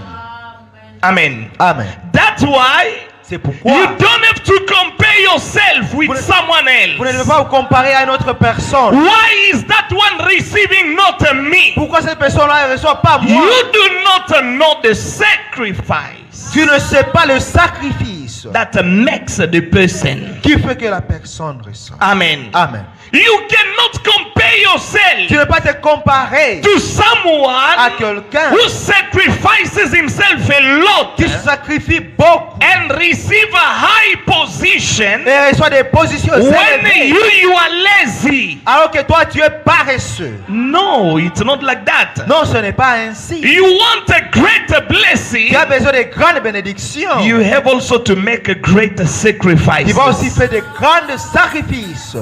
Amen. Amen. That's why C'est pourquoi you don't have to compare yourself with someone vous ne devez else. pas vous comparer à une autre personne. Why is that one receiving, not me? Pourquoi cette personne-là ne reçoit pas moi? You do not know the sacrifice Tu ne sais pas le sacrifice that makes the person. qui fait que la personne reçoit. Amen. Amen. You cannot compare Tu yourself ne peux pas te comparer to à someone quelqu'un who sacrifices himself a lot qui se sacrifie beaucoup and receive a high position et reçoit des positions when élevées, you are lazy. alors que toi tu es paresseux. No, it's not like that. Non, ce n'est pas ainsi. You want a great blessing, Tu as besoin de grandes bénédictions. you have also to make a great Tu sacrifice. vas aussi faire de grands sacrifices.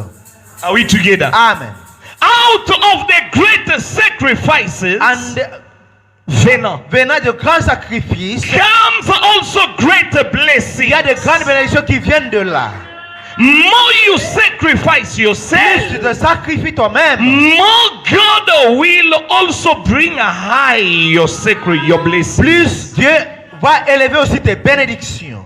Are we together? Amen. Out of the great sacrifices And venant venant de grands sacrifices, comes also great il blessing. y a de grandes bénédictions qui viennent de là. More you sacrifice Plus tu yourself, te sacrifies toi-même, more God will also bring a high your blessing. plus Dieu va élever aussi tes bénédictions.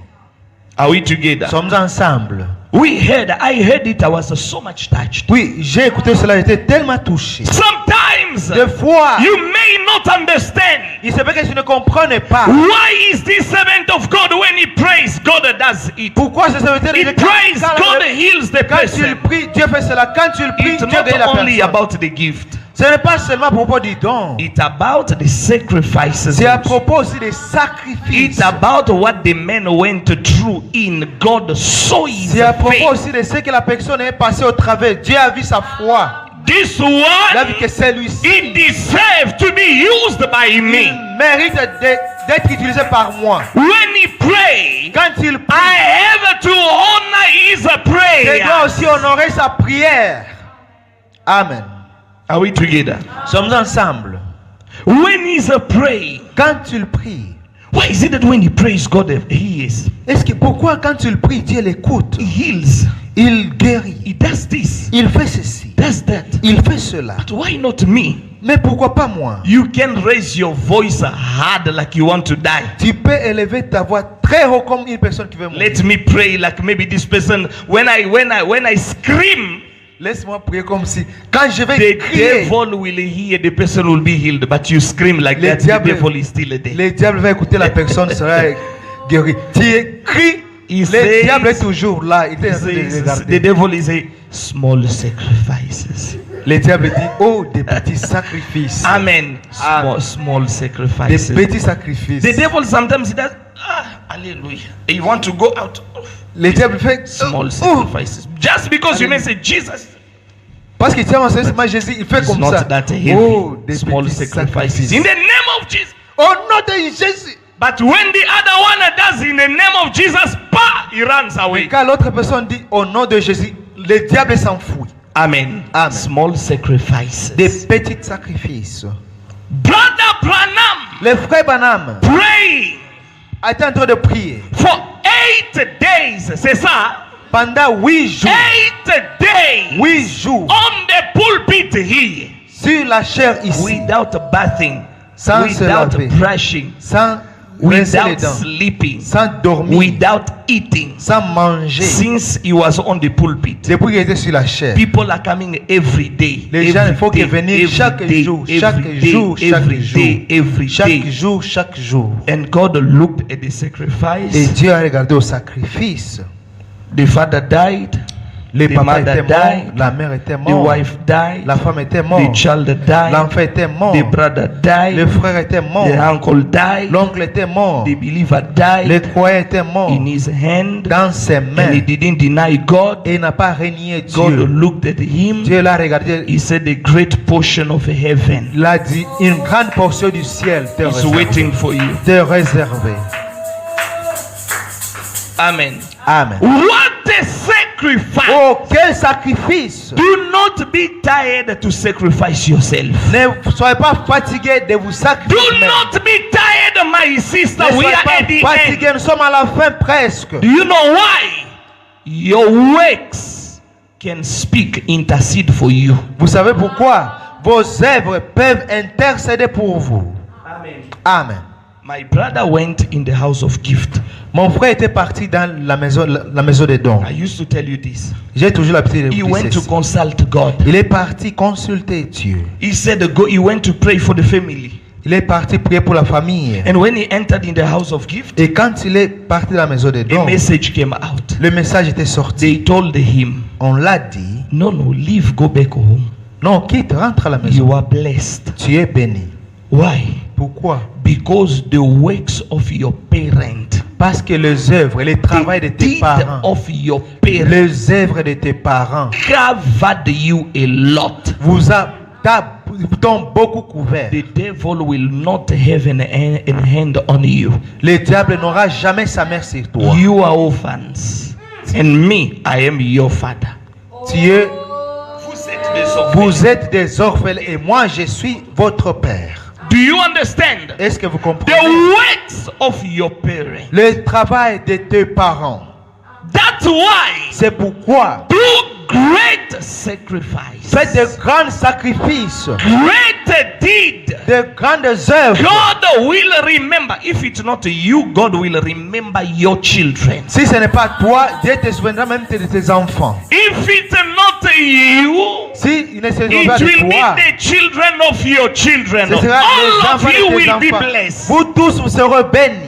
Are we together? Nous sommes ensemble. I heard it, I was so much touched. Oui, j'ai écouté cela, j'étais tellement touché. Sometimes Des fois, you may not understand. il se peut que tu ne comprennes pas. Why is this servant of God, when he prays, God does it? Pourquoi ce serviteur de He Dieu, prays, God heals the quand tu le person. pries, Dieu fait cela. Quand tu le pries, It's Dieu guérit la not only personne. about the gift. Ce n'est pas seulement à propos du don. It's about the sacrifices. C'est à propos aussi des sacrifices. It's about what the man went through in God saw his C'est à propos faith. aussi de ce que la personne est passée au travers. Dieu a vu sa foi. This Il a vu one, que celui-ci, it deserves to be used by me. il mérite d'être utilisé par moi. When he prayed, Quand il prie, I have to honor his je dois prayer. aussi honorer sa prière. Amen. Are we together? Sommes ensemble. When he's praying, Quand tu le pries, why is it that when he prays, God hears? pourquoi quand tu le pries, Dieu l'écoute? He heals. Il guérit. He does this. Il fait ceci. Does that. Il fait cela. But why not me? Mais pourquoi pas moi? You can raise your voice hard like you want to die. Tu peux élever ta voix très haut comme une personne qui veut mourir. Let me pray like maybe this person. When I scream, Laisse-moi prier comme si quand je vais the crier, devil will hear, the person will be healed. But you scream like Le that, the diable- devil is still there. le diable va écouter la personne sera guérie. Tu cries, He le says- diable est toujours là. Il est en train de The regarder. devil is a small sacrifices. Le diable dit, oh, des petits sacrifices. Amen. Small Des sacrifices. petits sacrifices. The devil sometimes he does. Hallelujah. You want to go out. Le diable fait Small oh, sacrifices. Just because you may say Jesus. parce que tu as mentionné moi Jésus, il fait It's comme not ça. that heavy. Oh, des Small petits sacrifices. sacrifices. In the name of Jesus. Au nom de Jésus. But when the other one does in the name of Jesus, he runs Et away. quand l'autre personne dit au nom de Jésus, le diable s'enfuit. Amen. Amen. Small sacrifices. Des petits sacrifices. Brother Branham Le frère Branham praying était en train de prier for 8 days. C'est ça? pendant 8 jours. 8 days 8 jours on the pulpit here sur la chair ici, without bathing, Sans se without laver. brushing, sans rincer les without dents, sleeping, sans dormir, without eating. sans manger. Since he was on the pulpit, Depuis qu'il était sur la chair, people are coming every day. les gens, il faut qu'ils every viennent chaque jour, chaque jour, chaque jour, chaque jour, chaque jour. And God looked at the Et sacrifice. Dieu a regardé au sacrifice. The father died, Le the papa mother était mort, died, la mère était the morte, wife died, la femme était the morte, child died, l'enfant était mort, the brother le died, frère était mort, the uncle died, l'oncle était mort, the believer le died croyant était mort in his hand, dans ses and he mains didn't deny God. et il n'a pas renié God Dieu. looked at him. Dieu l'a regardé, He said, "The great portion of heaven il a dit une grande portion du ciel is waiting for you." te réservée. Amen. Amen. What a sacrifice! Oh, quel sacrifice! Do not be tired to sacrifice yourself. Ne soyez pas fatigués de vous Do sacrifier. not be tired, my sister. Ne We soyez are at the pas end. fatigués, nous sommes à la fin presque. Do you know why? Your works can speak, intercede for you. Vous savez pourquoi? Vos œuvres peuvent intercéder pour vous. Amen. Amen. My brother went in the house of gift. Mon frère était parti dans la maison des dons. I used to tell you this. J'ai toujours l'habitude de He vous went dire to ceci. consult God. Il est parti consulter Dieu. He said, he went to pray for the family. Il est parti prier pour la famille. And when he entered in the house of gift, Et quand il est parti dans la maison des a dons, message came out. le message était sorti. They told him, On l'a dit, no, leave, go back home. non, quitte, rentre à la maison. You are blessed. Tu es béni. Why? Pourquoi? Because the works of your parent, Parce que les œuvres, le travail de the tes deed parents, of your parent les œuvres de tes parents covered you a lot. t'ont beaucoup couvert. The devil will not have an hand on you. Le diable n'aura jamais sa main sur toi. You are orphans, and me, I am your father. Vous êtes des orphelins et moi je suis votre père. Do you understand? Est-ce que vous The comprenez? works of your parents. Le travail de tes parents. That's why C'est pourquoi do great sacrifice, faites de grands sacrifices, great deed. de grandes œuvres. God will remember. If it's not you, God will remember your children. Si ce n'est pas toi, Dieu te souviendra même de tes enfants. If it's not you, Si il ne se it souviendra de will toi, be the children of your children. ce sera les All enfants of you de tes will be enfants. blessed. Vous tous vous serez bénis.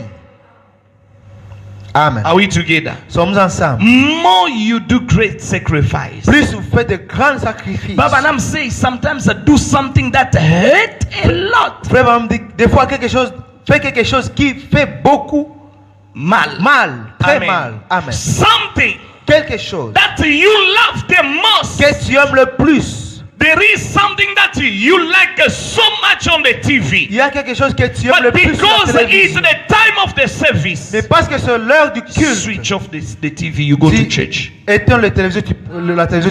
Amen. Are we together? Sommes ensemble. More you do great sacrifice. Plus vous faites de grands sacrifices. Baba Nam says sometimes I do something that hurt a lot. Frère Branham dit, des fois fait quelque chose qui fait beaucoup Mal. très Amen. mal. Amen. Something Quelque chose that you love the most. que tu aimes le plus. There is something that you like so much on the TV. Il y a quelque chose que tu aimes le But plus sur la because it's télévision. the time of the service, Mais parce que c'est l'heure du culte. switch off the TV, you go to church. Éteins la télévision,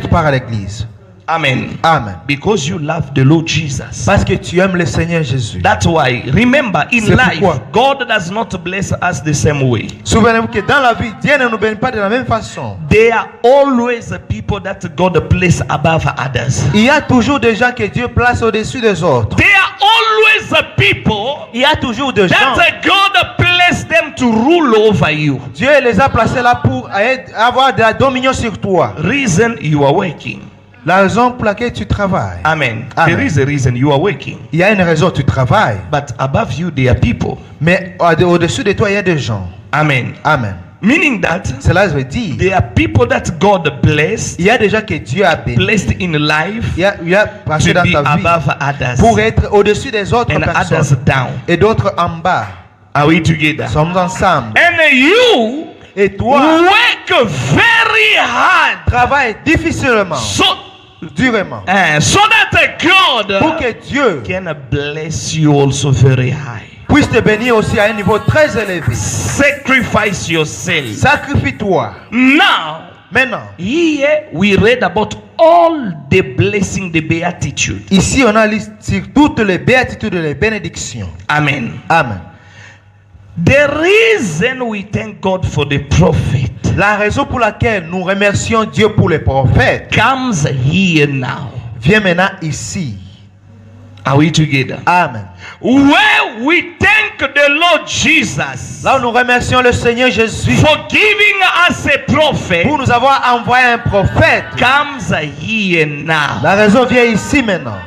tu pars à l'église. Amen. Amen. Because you love the Lord Jesus. Parce que tu aimes le Seigneur Jésus. That's why, remember, in C'est life, pourquoi. God does not bless us the same way. Souvenez-vous que dans la vie, Dieu ne nous bénit pas de la même façon. There are always people that God place above others. Il y a toujours des gens que Dieu place au-dessus des autres. There are always people Il y a toujours des gens. that God placed them to rule over you. Dieu les a placés là pour avoir de la dominion sur toi. Reason you are working. La raison pour laquelle tu travailles. Amen. Amen. There is a reason you are working. Il y a une raison, tu travailles. But above you, there are people. Mais au-dessus de toi, il y a des gens. Amen. Amen. Meaning that Cela veut dire, there are people that God blessed, il y a des gens que Dieu a bénis. placed in life Il y a passé to dans be ta vie above others pour être au-dessus des autres and others personnes down. et d'autres en bas. Are we together? Nous sommes ensemble. And you Et toi, work very hard travaille difficilement, durement, so that pour God que Dieu can bless you also very high. puisse te bénir aussi à un niveau très élevé. Sacrifice yourself. Sacrifie-toi. Now, Maintenant, here we read about all the blessing, the beatitude. ici on a listé sur toutes les béatitudes et les bénédictions. Amen. Amen. The reason we thank God for the prophet La raison pour laquelle nous remercions Dieu pour les prophètes comes here now. vient maintenant ici. Are we together? Amen. Where we thank the Lord Jesus Là où nous remercions le Seigneur Jésus for giving us a prophet pour nous avoir envoyé un prophète. comes here now. La raison vient ici maintenant.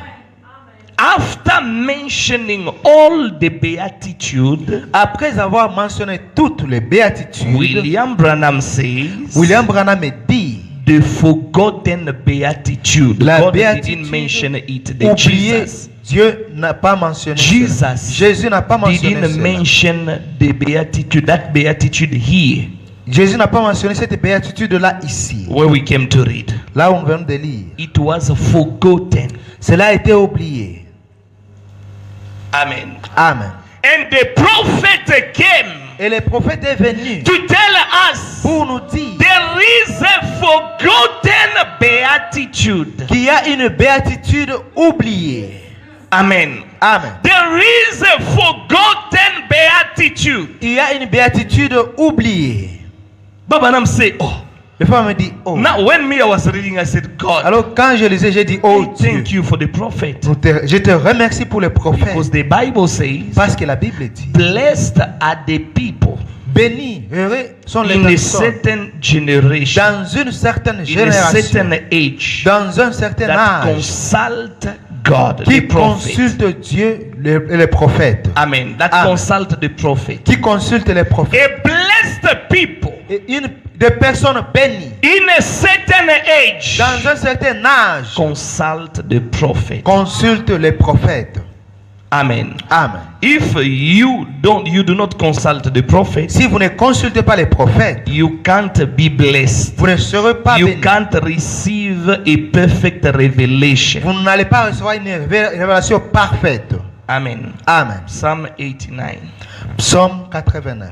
After mentioning all the beatitude, Après avoir mentionné toutes les béatitudes, William Branham says William Branham dit the forgotten beatitude. la God didn't béatitude mention it. The oubliée. Jesus Dieu n'a pas mentionné cela. Jesus Jésus n'a pas mentionné didn't cela. mention the beatitude, that beatitude here, Jésus n'a pas mentionné cette béatitude là ici. where we came to read. Là où nous venons de lire. It was forgotten. Cela a été oublié. Amen. Amen. And the prophet came Et le prophète est venu to tell us pour nous dire there is a forgotten beatitude. qu'il y a une béatitude oubliée. Amen. Amen. There is a forgotten beatitude. Il y a une béatitude oubliée. Baba Nam say, oh. Le frère me dit, oh. Now when me I was reading, I said, God, Alors quand je lisais, j'ai dit, oh I thank Dieu, you for the prophet. je te remercie pour le prophète. Because the Bible says, Parce que la Bible dit, blessed are the people bénis, heureux sont les in a personnes certain generation, dans une certaine in a génération, certain age, dans un certain that âge, consult God, the qui prophet. consulte Dieu, les prophètes. Amen. That Amen. consult the prophet. Qui consulte les prophètes. A blessed people Et des personnes bénies in a certain age dans un certain âge consult the prophet. consultent les prophètes. Amen. Amen. If you do not consult the prophet, Si vous ne consultez pas les prophètes, you can't be blessed. vous ne serez pas You bénis. can't receive a perfect revelation. Vous n'allez pas recevoir une révélation parfaite. Amen. Amen. Psalm 89. Psaume 89.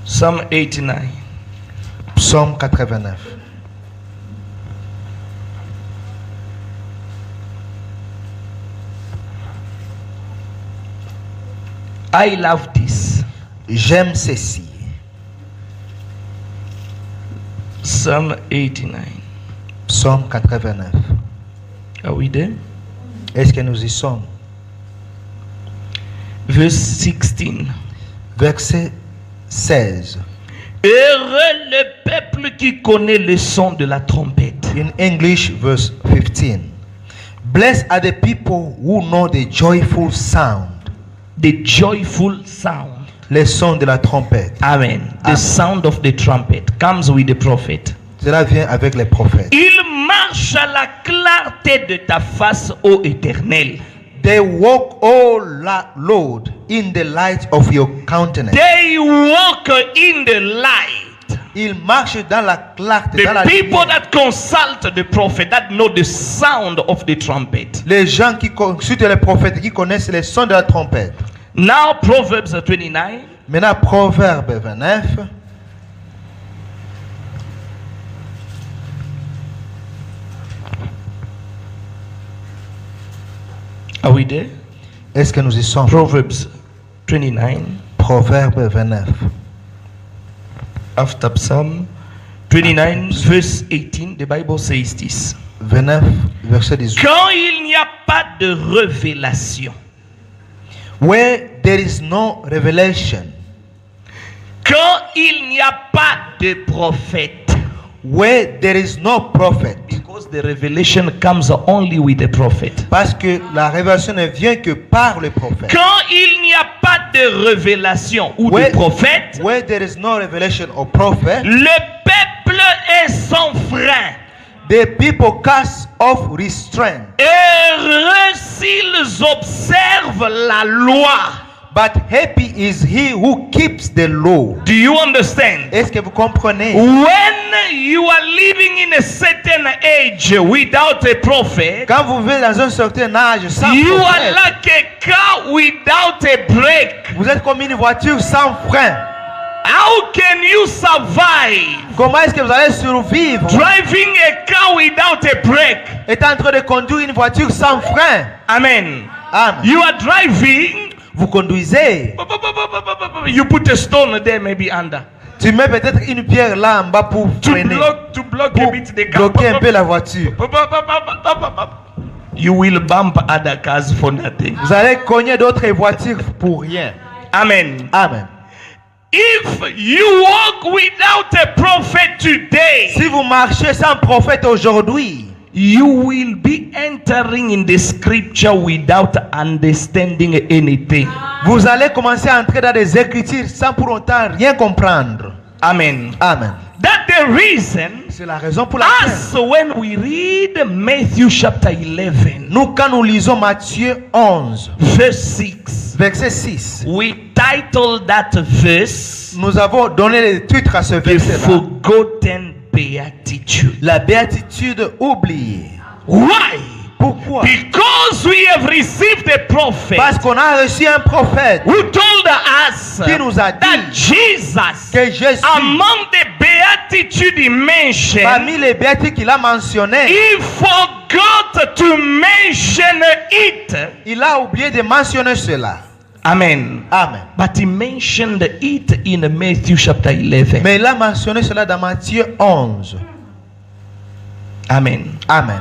Psalm 89. Psaume 89. I love this. J'aime ceci. Psalm 89. Psaume 89. Are we there? Est-ce que nous y sommes? Verse 16. Verset 16. Heureux le peuple qui connaît le son de la trompette. In English, verse 15. Blessed are the people who know the joyful sound. The joyful sound. Les sons de la trompette. Amen. The Amen. sound of the trumpet comes with the prophet. Cela vient avec les prophètes. Il marche à la clarté de ta face, ô Éternel. They walk, oh Lord, in the light of your countenance. They walk in the light. Ils marchent dans la clarté, dans la The people lumière. that consult the prophet, that know the sound of the trumpet. Les gens qui consultent les prophètes, qui connaissent les sons de la trompette. Now Proverbs 29. Maintenant, Proverbe 29. Are we there? Est-ce que nous y sommes? Proverbs 29. Proverbe 29. After Psalm 29, verse 18, the Bible says this. 29, verset 18. Quand il n'y a pas de révélation, Where there is no revelation, quand il n'y a pas de prophète, where there is no prophet, because the revelation comes only with the prophet. parce que la révélation ne vient que par le prophète. Quand il n'y a pas de révélation ou Where- de prophète, Where there is no revelation or prophet, le peuple est sans frein. the people cast off restraint. Heureux s'ils observent la loi. But happy is he who keeps the law. Do you understand? Est-ce que vous comprenez? When you are living in a certain age without a prophet, Quand vous vivez dans un certain âge sans you are prophète, like a car without a brake. vous êtes comme une voiture sans frein. How can you survive Comment est-ce que vous allez survivre driving a car without a brake? étant en train de conduire une voiture sans frein? Amen. Amen. You are driving, Vous conduisez, you put a stone there maybe under. Tu mets peut-être une pierre là en bas pour freiner, to block a pour bit the car. bloquer un peu la voiture. You will bump other cars for nothing. Vous allez cogner d'autres voitures pour rien. Amen. Amen. If you walk without a prophet today, Si vous marchez sans prophète aujourd'hui, you will be entering in the scripture without understanding anything. vous allez commencer à entrer dans des écritures sans pour autant rien comprendre. Amen. Amen. That's the reason, C'est la raison pour laquelle as when we read Matthew chapter 11, nous, quand nous lisons Matthieu 11, verse 6, verset 6, we titled that verse nous avons donné le titre à ce The verset-là. Forgotten Beatitude. La béatitude oubliée. Why? Pourquoi? Because we have received a prophet Parce qu'on a reçu un prophète who told us qui nous a that dit Jesus, que Jésus, among the beatitude he mentioned, parmi les béatitudes qu'il a mentionnées, he forgot to mention it. il a oublié de mentionner cela. Amen. Amen. But he mentioned it in Matthew chapter 11. Mais il a mentionné cela dans Matthieu 11. Amen. Amen.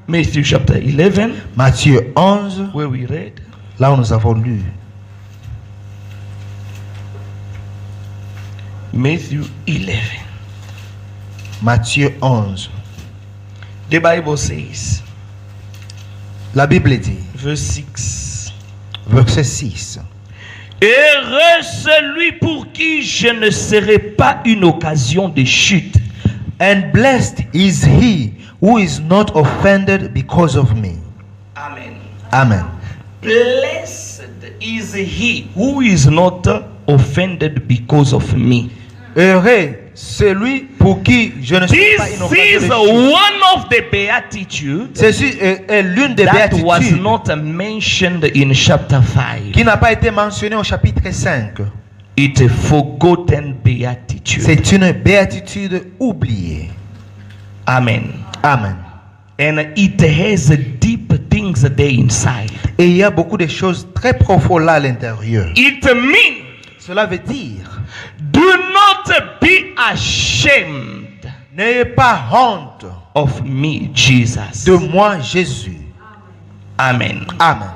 Matthew chapter 11, Matthieu 11, where we read. là où nous avons lu. Matthew 11. Matthieu 11. The Bible says, La Bible dit, verse 6. verset 6. Heureux celui pour qui je ne serai pas une occasion de chute. And blessed is he who is not offended because of me. Amen. Amen. Blessed is he who is not offended because of me. Heureux celui pour qui je ne suis pas une This occasion is de chute. one of the beatitudes Ceci est l'une des that was béatitudes not mentioned in chapter 5. qui n'a pas été mentionnée au chapitre 5. It's a forgotten beatitude. C'est une béatitude oubliée. Amen. Amen. And it has deep things there inside. Et il y a beaucoup de choses très profondes là à l'intérieur. It means, Cela veut dire, do not be ashamed n'ayez pas honte of me, Jesus. de moi, Jésus. Amen. Amen.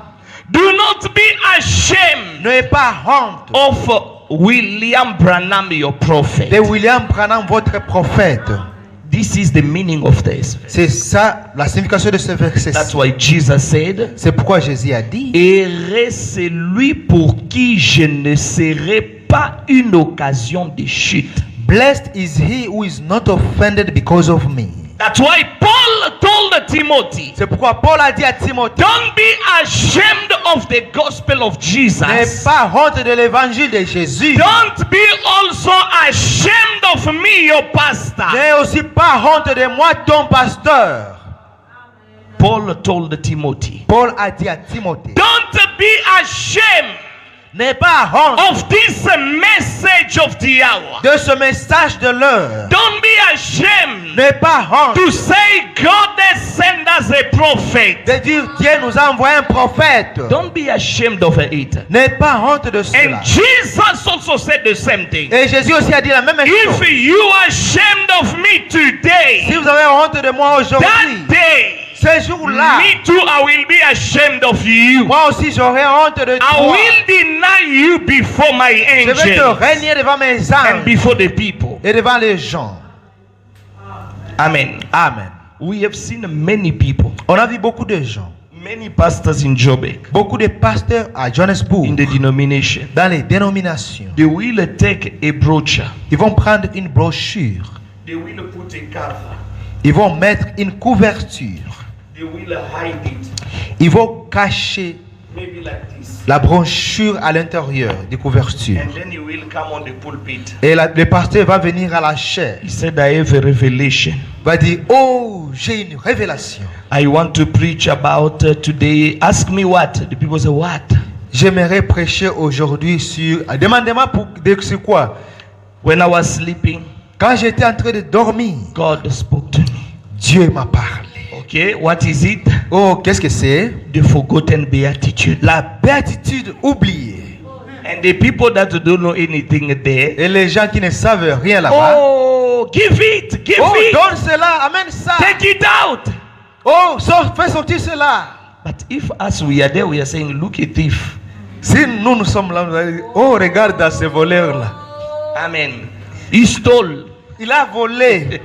Do not be ashamed N'ayez pas honte of William Branham, your prophet. de William Branham, votre prophète. This is the meaning of this. C'est ça la signification de ce verset. That's why Jesus said, C'est pourquoi Jésus a dit, heureux c'est lui pour qui je ne serai pas une occasion de chute. blessed is he who is not offended because of me. That's why Paul told Timothy, C'est pourquoi Paul a dit à Timothée, don't be ashamed of the gospel of n'ayez Jesus. pas honte de l'évangile de Jésus. Don't be also ashamed of me, your pastor. N'ayez aussi pas honte de moi, ton pasteur. Paul told Timothy, Paul a dit à Timothée, don't be ashamed n'ayez pas honte of this message of the hour. de ce message de l'heure. Don't be ashamed N'ayez pas honte to say God has sent us a prophet. de dire Dieu nous a envoyé un prophète. Don't be ashamed of it. N'ayez pas honte de cela. And Jesus also said the same thing. Et Jésus aussi a dit la même chose. If you are ashamed of me Si today, vous avez honte de moi aujourd'hui, that day, ce jour-là, me too, I will be ashamed of you. moi aussi j'aurai honte de I toi. will deny you before my Je vais te angels régner devant mes and anges before the people. et devant les gens. Amen. Amen. We have seen many people, On a vu beaucoup de gens, many pastors in Joburg, beaucoup de pasteurs à Johannesburg, in the denomination. dans les dénominations. They will take a brochure. Ils vont prendre une brochure, They will put a cover. ils vont mettre une couverture, They will hide it. ils vont cacher Maybe like this. la brochure à l'intérieur des couvertures. And then you will come on the pulpit. Et le pasteur va venir à la chair, He said, I have a revelation. va dire, oh, j'ai une révélation. I want to preach about today. Ask me what? The people say, what? J'aimerais prêcher aujourd'hui sur... Demandez-moi sur quoi? When I was sleeping, Quand j'étais en train de dormir, God spoke to me. Dieu m'a parlé. Okay, what is it? Oh, qu'est-ce que c'est? The forgotten beatitude. La béatitude oubliée. And the people that don't know anything there. Et les gens qui ne savent rien là-bas. Oh, give it, give Oh, it. donne cela, amène ça. Take it out. Oh, fais sortir cela. But if as we are there, we are saying, look a thief. Si nous sommes là, nous allons dire, oh, regarde à ce voleur-là. Amen. He stole. Il a volé.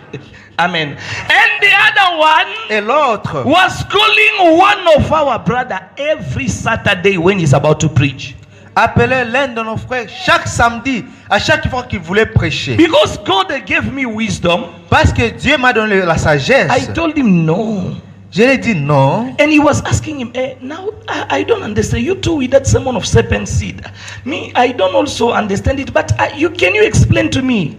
Amen. And the other one Et l'autre was calling one of our brother every Saturday when he's about to preach. appelait l'un de nos frères chaque samedi, à chaque fois qu'il voulait prêcher. Because God gave me wisdom. Parce que Dieu m'a donné la sagesse. I told him no. Je lui ai dit non. And he was asking him, now I don't understand. You too with that sermon of serpent seed. Me, I don't also understand it, but can you explain to me?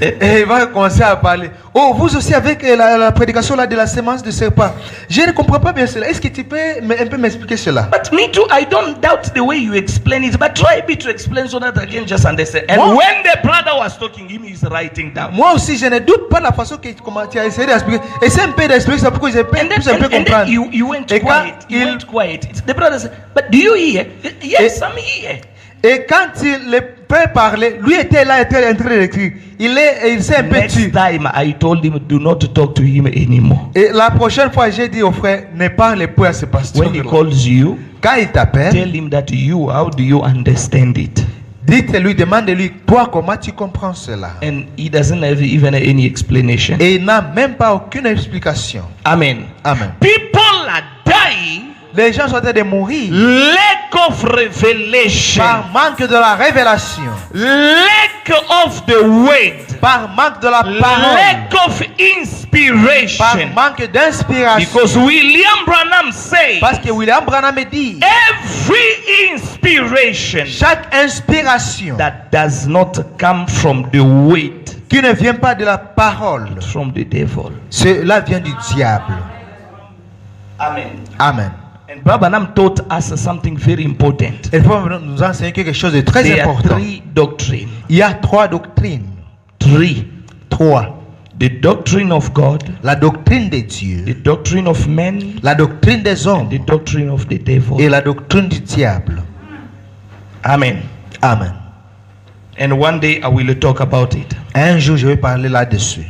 Et il va commencer à parler. Oh, vous aussi avec la prédication là de la sémence de serpent. Je ne comprends pas bien cela. Est-ce que tu peux un peu m'expliquer cela? But me too, I don't doubt the way you explain it, but try a bit to explain so that I can just understand. And Moi, when the brother was talking, him is writing down. moi aussi, je ne doute pas de la façon que tu as essayé d'expliquer. Essaye un peu d'expliquer ça pour que je puisse un peu comprendre. You went Et quand quiet. You went quiet. The brother said, but do you hear? Yes, I'm here. Et quand le père parlait, lui était là, était en train d'écrire. Il s'est un peu Next tué. time, I told him, do not talk to him anymore. Et la prochaine fois, j'ai dit au frère, ne parle plus à ce pasteur. When he calls you, Quand il t'appelle, tell him that how do you understand it? dites-lui, demandez-lui, toi, comment tu comprends cela? And he doesn't have even any explanation. Et il n'a même pas aucune explication. Amen. Amen. People are dying. Les gens sont en train de mourir Lack of revelation. par manque de la révélation, Lack of the word. par manque de la parole, Lack of par inspiration. manque d'inspiration. Because William Branham says Parce que William Branham dit, every inspiration chaque inspiration that does not come from the word, qui ne vient pas de la parole, from the devil. cela vient du diable. Amen. Amen. And Brother Branham taught us something very important. Il faut nous enseigner quelque chose de très There are important. three doctrines. Il y a trois doctrines. Trois. The doctrine of God, La doctrine de Dieu, the doctrine of men, la doctrine des and hommes the doctrine of the devil. et la doctrine du diable. Amen. Amen. And one day I will talk about it. Un jour, je vais parler là-dessus.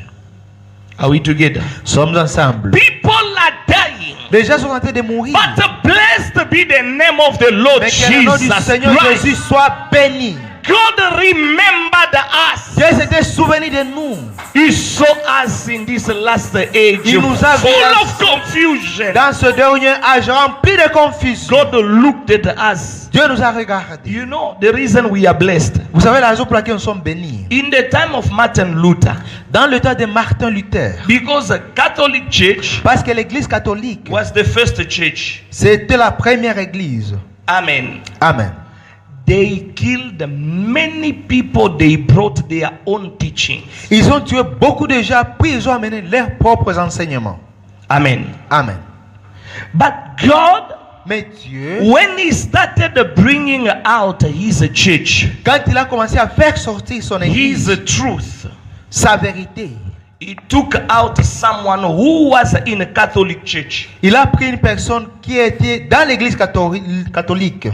Are we together? Sommes ensemble. People are dying. Les gens sont en train de mourir. But blessed be the name of the Lord Mais que le nom du Jesus Seigneur Christ. Jésus soit béni. God remembered us. Dieu s'était souvenu de nous. He saw us in this last age Il nous a vu full of confusion. dans ce dernier âge rempli de confusion. God looked at us. Dieu nous a regardés. You know the reason we are blessed. Vous savez la raison pour laquelle nous sommes bénis. In the time of Martin Luther, Dans le temps de Martin Luther, because the Catholic Church parce que l'église catholique, was the first church. c'était la première église. Amen. Amen. They killed many people. They brought their own teaching. Ils ont tué beaucoup de gens, puis ils ont amené leurs propres enseignements. Amen. Amen. But God, Mais Dieu, when He started bringing out His church, quand il a commencé à faire sortir son église, His truth, sa vérité, He took out someone who was in a Catholic church. il a pris une personne qui était dans l'église catholique,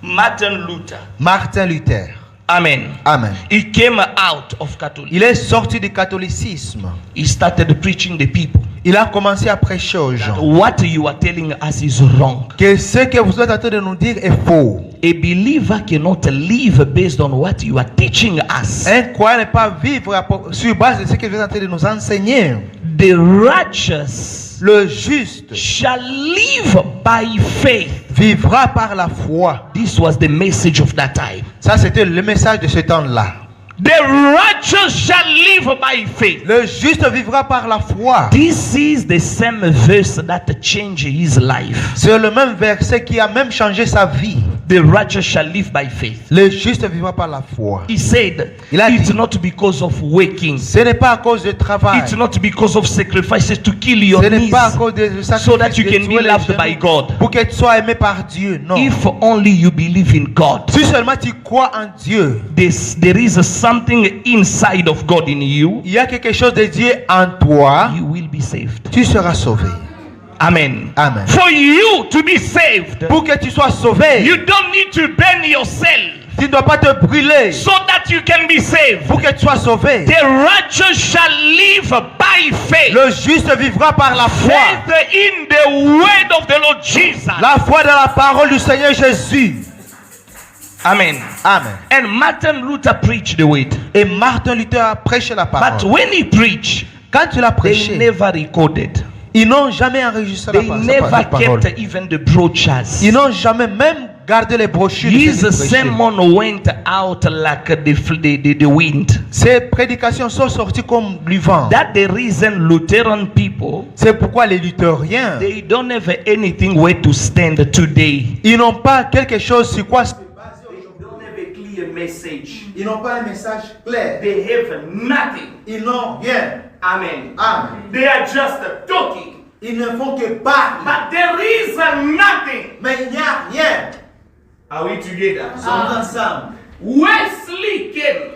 Martin Luther. Martin Luther. Amen. Amen. He came out of Catholic. Il est sorti du catholicisme. He started preaching the people. Il a commencé à prêcher aux gens What you are telling us is wrong. que ce que vous êtes en train de nous dire est faux. A believer cannot live based on what you are teaching us. Un croyant ne peut pas vivre sur base de ce que vous êtes en train de nous enseigner. The righteous Le juste shall live by faith. vivra par la foi. This was the message of that time. Ça, c'était le message de ce temps-là. The righteous shall live by faith. Le juste vivra par la foi. This is the same verse that changed his life. C'est le même verset qui a même changé sa vie. The righteous shall live by faith. Le juste vivra par la foi. He said, Il a it's dit, not because of working. ce n'est pas à cause du travail. It's not because of sacrifices to kill your Ce n'est needs pas à cause de sacrifices so that you de can tuer be les loved gens by God. pour que tu sois aimé par Dieu. Non. If only you believe in God, Si seulement tu crois en Dieu, there is something inside of God in you, il y a quelque chose de Dieu en toi, you will be saved. tu seras sauvé. Amen. Amen. For you to be saved, Pour que tu sois sauvé, you don't need to burn yourself tu ne dois pas te brûler. so that you can be saved. Pour que tu sois sauvé, The righteous shall live by faith. le juste vivra par la foi. Faith in the word of the Lord Jesus. La foi dans la parole du Seigneur Jésus. Amen. Amen. And Martin Luther preached the word. Et Martin Luther a prêché la But parole. when he preached, Quand il a they prêché, never recorded. ils n'ont jamais enregistré They la never parole. kept even the brochures. Ils n'ont jamais même gardé les brochures de His ce qu'il prêchait. sermon went out like the wind. Ces prédications sont sorties comme du vent. That's the reason Lutheran people, C'est pourquoi les luthériens, they don't have anything where to stand today. ils n'ont pas quelque chose sur quoi. They don't have a clear message. Ils n'ont pas un message clair. They have nothing. Ils n'ont rien. Amen. Amen. They are just talking. Ils ne font que parler. But there is nothing. Mais il n'y a rien. Are we together? Ils sont ensemble. Wesley came.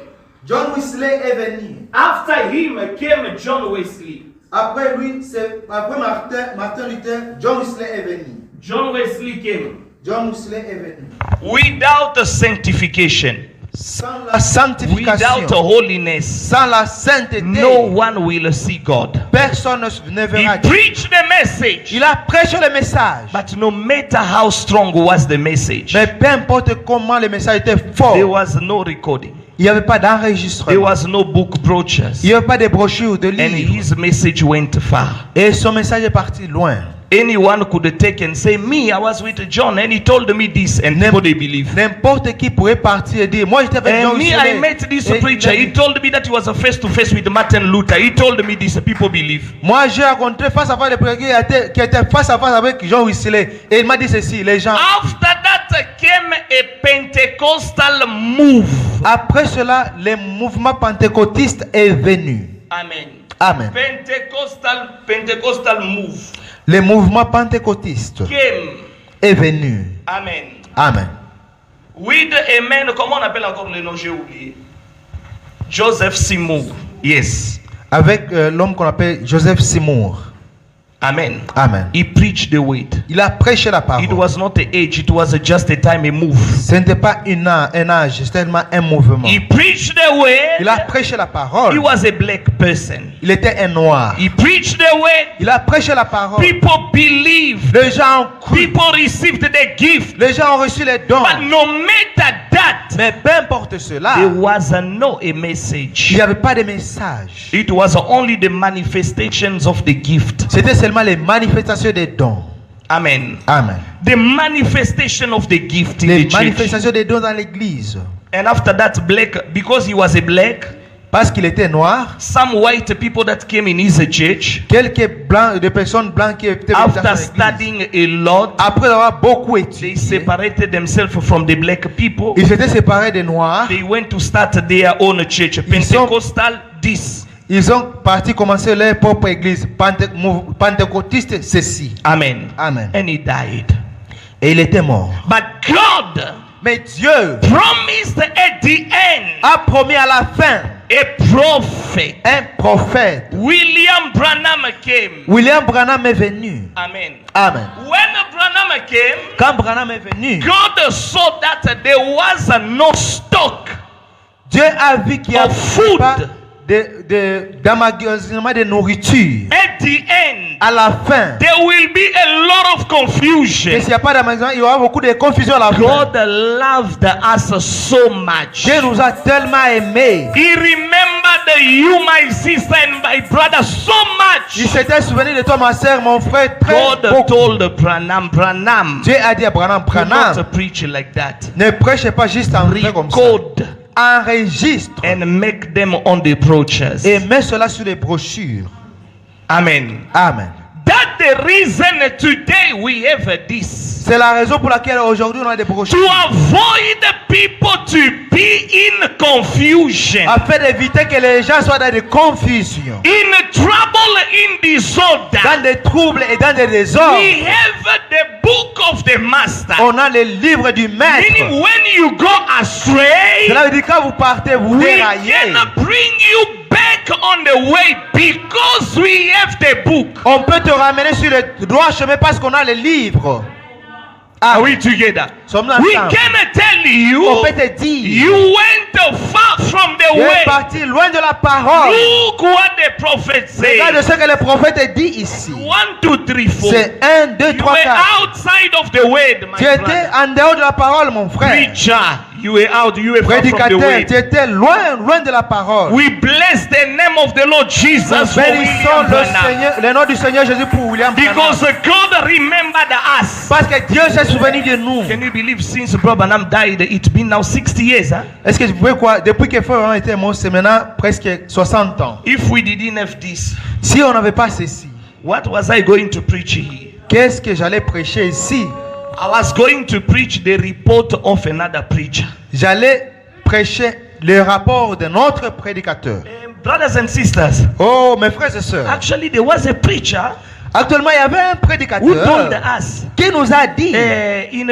John Wesley est venu. After him came John Wesley. Après lui, après Martin Luther, John Wesley est venu. John Wesley came. John Wesley est venu. Without sanctification, Sans la sanctification, without holiness, sans la sainteté, no one will see God. personne ne He verra Dieu. preached the message, Il a prêché le message. but no matter how strong was the message, Mais peu importe comment le message était fort, there was no recording. il n'y avait pas There d'enregistrement. was no book brochures. Il n'y avait pas de brochures, de And livres. his message went far. Et son message est parti loin. Anyone could take and say, me, I was with John and he told me this, and people they believe. N'importe qui pourrait partir et dire, moi j'étais avec John And me, Wesley. I met this Et preacher. He told me that he was a face to face with Martin Luther. He told me this, people believe. Moi j'ai rencontré face à face le prédicateur qui était face à face avec John Wesley. Et il m'a dit ceci, les gens. After that came a Pentecostal move. Après cela, le mouvement pentecôtiste est venu. Amen. Amen. Pentecostal move Le mouvement pentecôtiste came. est venu. Amen. Amen. With a man, comment on appelle encore le nom, j'ai oublié. Joseph Seymour. Yes. Avec l'homme qu'on appelle Joseph Seymour. Amen. Amen. He preached the word. Il a prêché la parole. It was not an age, it was just a time, a move. Ce n'était pas un âge, c'était tellement un mouvement. He preached the Il a word. prêché la He parole. was a black person. Il était un noir. He preached the word. Il a prêché la parole. People believed. Les gens ont cru. People received the gift. Les gens ont reçu les dons. But no matter that, Mais peu importe cela, there was no a il message. n'y avait pas de message. It was only the manifestations of the gift. C'était seulement les manifestations des dons. Amen. Amen. The manifestation of the gift in Les the church. manifestations des dons dans l'église. And after that, black, because he was a black, Parce qu'il était noir, some white people that came in his church, quelques blancs, des personnes blanches qui étaient after dans l'église, studying a lot, après avoir beaucoup they étudié, separated themselves from the black people. ils s'étaient séparés des noirs. They went to start their own church, Pentecostal this. Ils ont parti commencer leur propre église pentecôtiste, ceci. Amen. Amen. And he died. Et il était mort. But God Mais Dieu promised at the end a promis à la fin a prophet. un prophète. William Branham came. William Branham est venu. Amen. Amen. When Branham came, Quand Branham est venu, God saw that there was no stock Dieu a vu qu'il n'y a of food. pas d'emmagasinement de nourriture. At the end, À la fin, there will be a lot of et confusion. s'il n'y a pas d'emmagasinement, il y aura beaucoup de confusion à la fin. God loved us so much. Dieu nous a tellement aimés. He remembered you, my sister and my brother, so Il much. s'était souvenu de toi, ma soeur, mon frère, très God beaucoup. told Branham, Dieu a dit à Branham, do not Branham, preach like that. ne prêchez pas juste en vrai comme ça. Record Enregistre and make them on the brochures. et mets cela sur les brochures. Amen. Amen. That's the reason today we have this. C'est la raison pour laquelle aujourd'hui on a des brochures. To avoid the people to be in confusion, afin d'éviter que les gens soient dans des confusions, in trouble, in disorder. dans des troubles et dans des désordres. We have the book of the master. On a le livre du maître. Meaning when you go astray, Cela veut dire que quand vous partez, vous we déraillez. can bring you back on the way because we have the book. On peut te ramener sur le droit chemin parce qu'on a le livre. Are we together? Sommes nous We ensemble. can tell On peut you, te dire, you went far from the tu es way. parti loin de la parole. Look what the prophet Regarde said. ce que le prophète dit ici. 1, 2, 3, 4. C'est 1, 2, You 3, were 4. outside of the word, my Tu étais brother. en dehors de la parole, mon frère. Preacher, you were out. You were far from the Prédicateur, word. tu étais loin de la parole. We bless the name of the Lord Jesus for Bénissons William Branham. le nom du Seigneur Jésus pour William Branham. Because God remembered us. Parce que Dieu s'est souvenu de nous. Can you believe since Brother Branham died, it's been now 60 years, huh? Est-ce que vous pouvez croire, depuis que Frère Branham était mort, c'est maintenant presque 60 ans. If we didn't have this, Si on n'avait pas ceci, what was I going to preach here? qu'est-ce que j'allais prêcher ici? I was going to preach the report of another preacher. J'allais prêcher le rapport de notre prédicateur. Brothers and sisters, Oh, mes frères et sœurs. actually there was a preacher Actuellement, il y avait un who told prédicateur us qui nous a dit in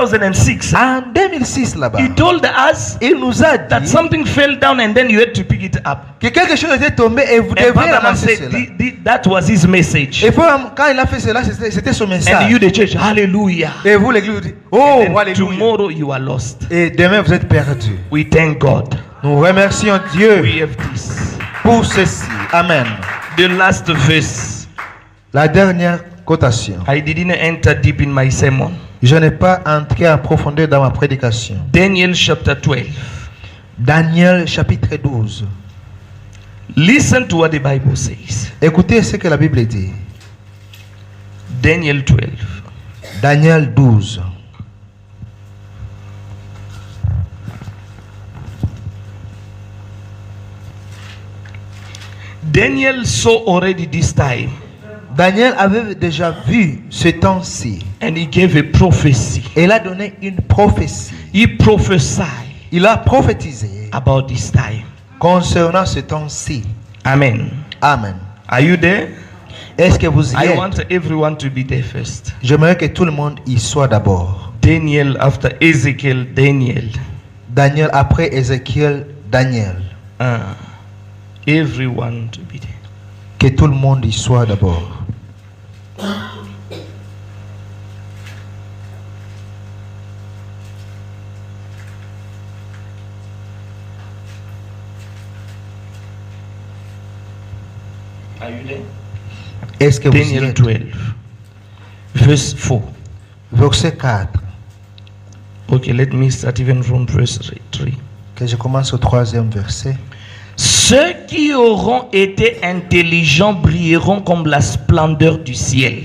2006, en 2006 là-bas, he told us il nous a that dit something fell down and then you had to pick it up. que quelque chose était tombé et vous And devez Brother Branham ramasser said cela. that was his message. Et quand il a fait cela, c'était son And message. you the church, hallelujah. Et vous, l'église, vous dites, oh, And alléluia. tomorrow you are lost. Et demain, vous êtes perdus. We thank God. Nous remercions Dieu We have this. pour ceci. Amen. The last verse. La dernière cotation. I didn't enter deep in my sermon. Je n'ai pas entré en profondeur dans ma prédication. Daniel chapter 12. Daniel chapitre 12. Listen to what the Bible says. Écoutez ce que la Bible dit. Daniel 12. Daniel 12. Daniel saw already this time Daniel avait déjà vu ce temps-ci. and he gave a prophecy. Et il a donné une prophétie. He prophesied Il a prophétisé about this time. concernant ce temps-ci. Amen. Amen. Are you there? Est-ce que vous y I êtes? want everyone to be there first. J'aimerais que tout le monde y soit d'abord. Daniel after Ezekiel, Daniel. Daniel après Ézéchiel, Daniel. Everyone to be there. Que tout le monde y soit d'abord. Are you there? Est-ce que vous y Daniel êtes? 12, verse 4. Verset 4. Okay, let me start even from verse 3. Que je commence au 3e verset. Ceux qui auront été intelligents brilleront comme la splendeur du ciel.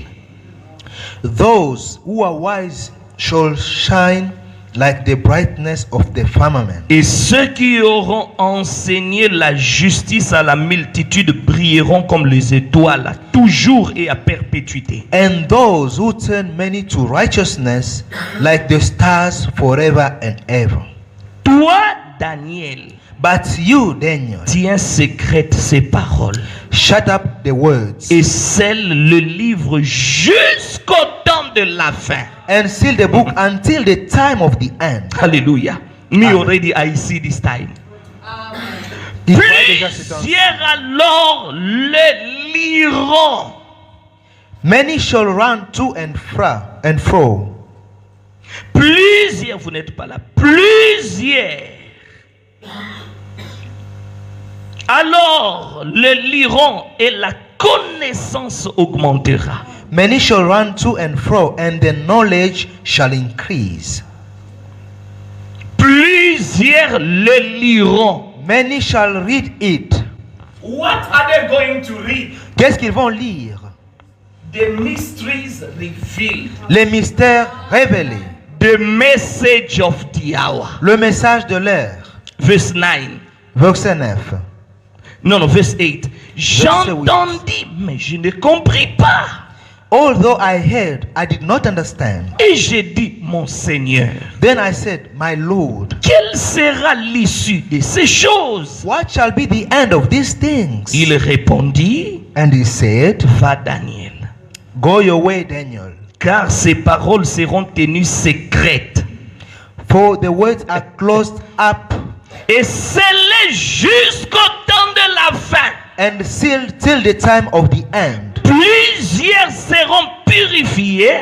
Those who are wise shall shine like the brightness of the firmament. Et ceux qui auront enseigné la justice à la multitude brilleront comme les étoiles, à toujours et à perpétuité. And those who turn many to righteousness like the stars forever and ever. Toi, Daniel, But you, Daniel, tiens secrète ces paroles shut up the words et scelle le livre jusqu'au temps de la fin. and seal the book until the time of the end. Hallelujah. Me Amen. already I see this time. Il voit déjà ce temps. Plusieurs alors le liront. Many shall run to and fro. Plusieurs, vous n'êtes pas là. Plusieurs. Alors le liront et la connaissance augmentera. Many shall run to and fro, and the knowledge shall increase. Plusieurs le liront. Many shall read it. What are they going to read? Qu'est-ce qu'ils vont lire? The mysteries revealed. Les mystères révélés. The message of the hour. Le message de l'heure. Verse 9. Verset 9. Non, verse 8. J'entendis, mais je ne compris pas. Although I heard, I did not understand. Et j'ai dit, mon Seigneur, Then I said, My Lord, quelle sera l'issue de ces choses? what shall be the end of these things? Il répondit, And he said, va Daniel, Go your way, Daniel, car ces paroles seront tenues secrètes for the words are closed up et scellées jusqu'au temps de la fin. and sealed till the time of the end. Plusieurs seront purifiés,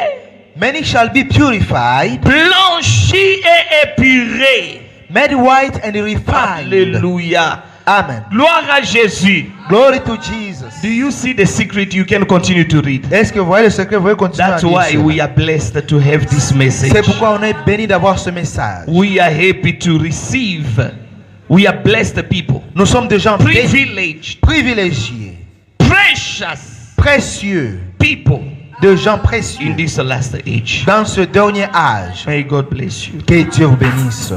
Many shall be purified, blanchis et épurés. made white and refined. Alléluia. Amen. Gloire à Jésus. Glory to Jesus. Do you see the secret? You can continue to read. Est-ce que vous voyez le secret? Vous pouvez continuer à That's lire why cela. we are blessed to have this message. C'est pourquoi on est béni d'avoir ce message. We are happy to receive. We are blessed people. Nous sommes des gens bénis, Privileged, privilégiés, precious précieux, people de gens in précieux this last age. dans ce dernier âge. May God bless you. Que Dieu vous bénisse.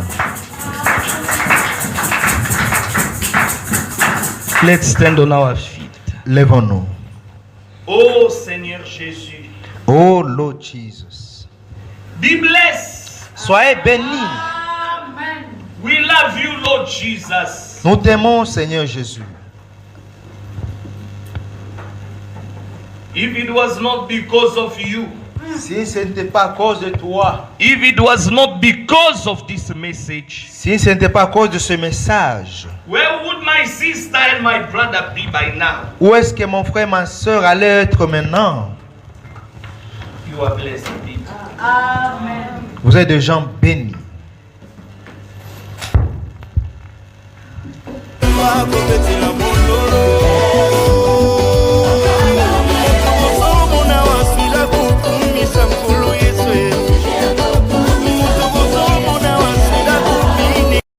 Let's stand on our feet. Lèvons-nous. Oh Seigneur Jésus. Oh Lord Jesus. Be blessed. Soyez bénis. We love you, Lord Jesus. Nous t'aimons, Seigneur Jésus. If it was not because of you, Si ce n'était pas à cause de toi, if it was not because of this message, si ce n'était pas à cause de ce message, where would my sister and my brother be by now? où est-ce que mon frère, ma soeur allaient être maintenant? You are blessed people. Vous êtes des gens bénis. Makope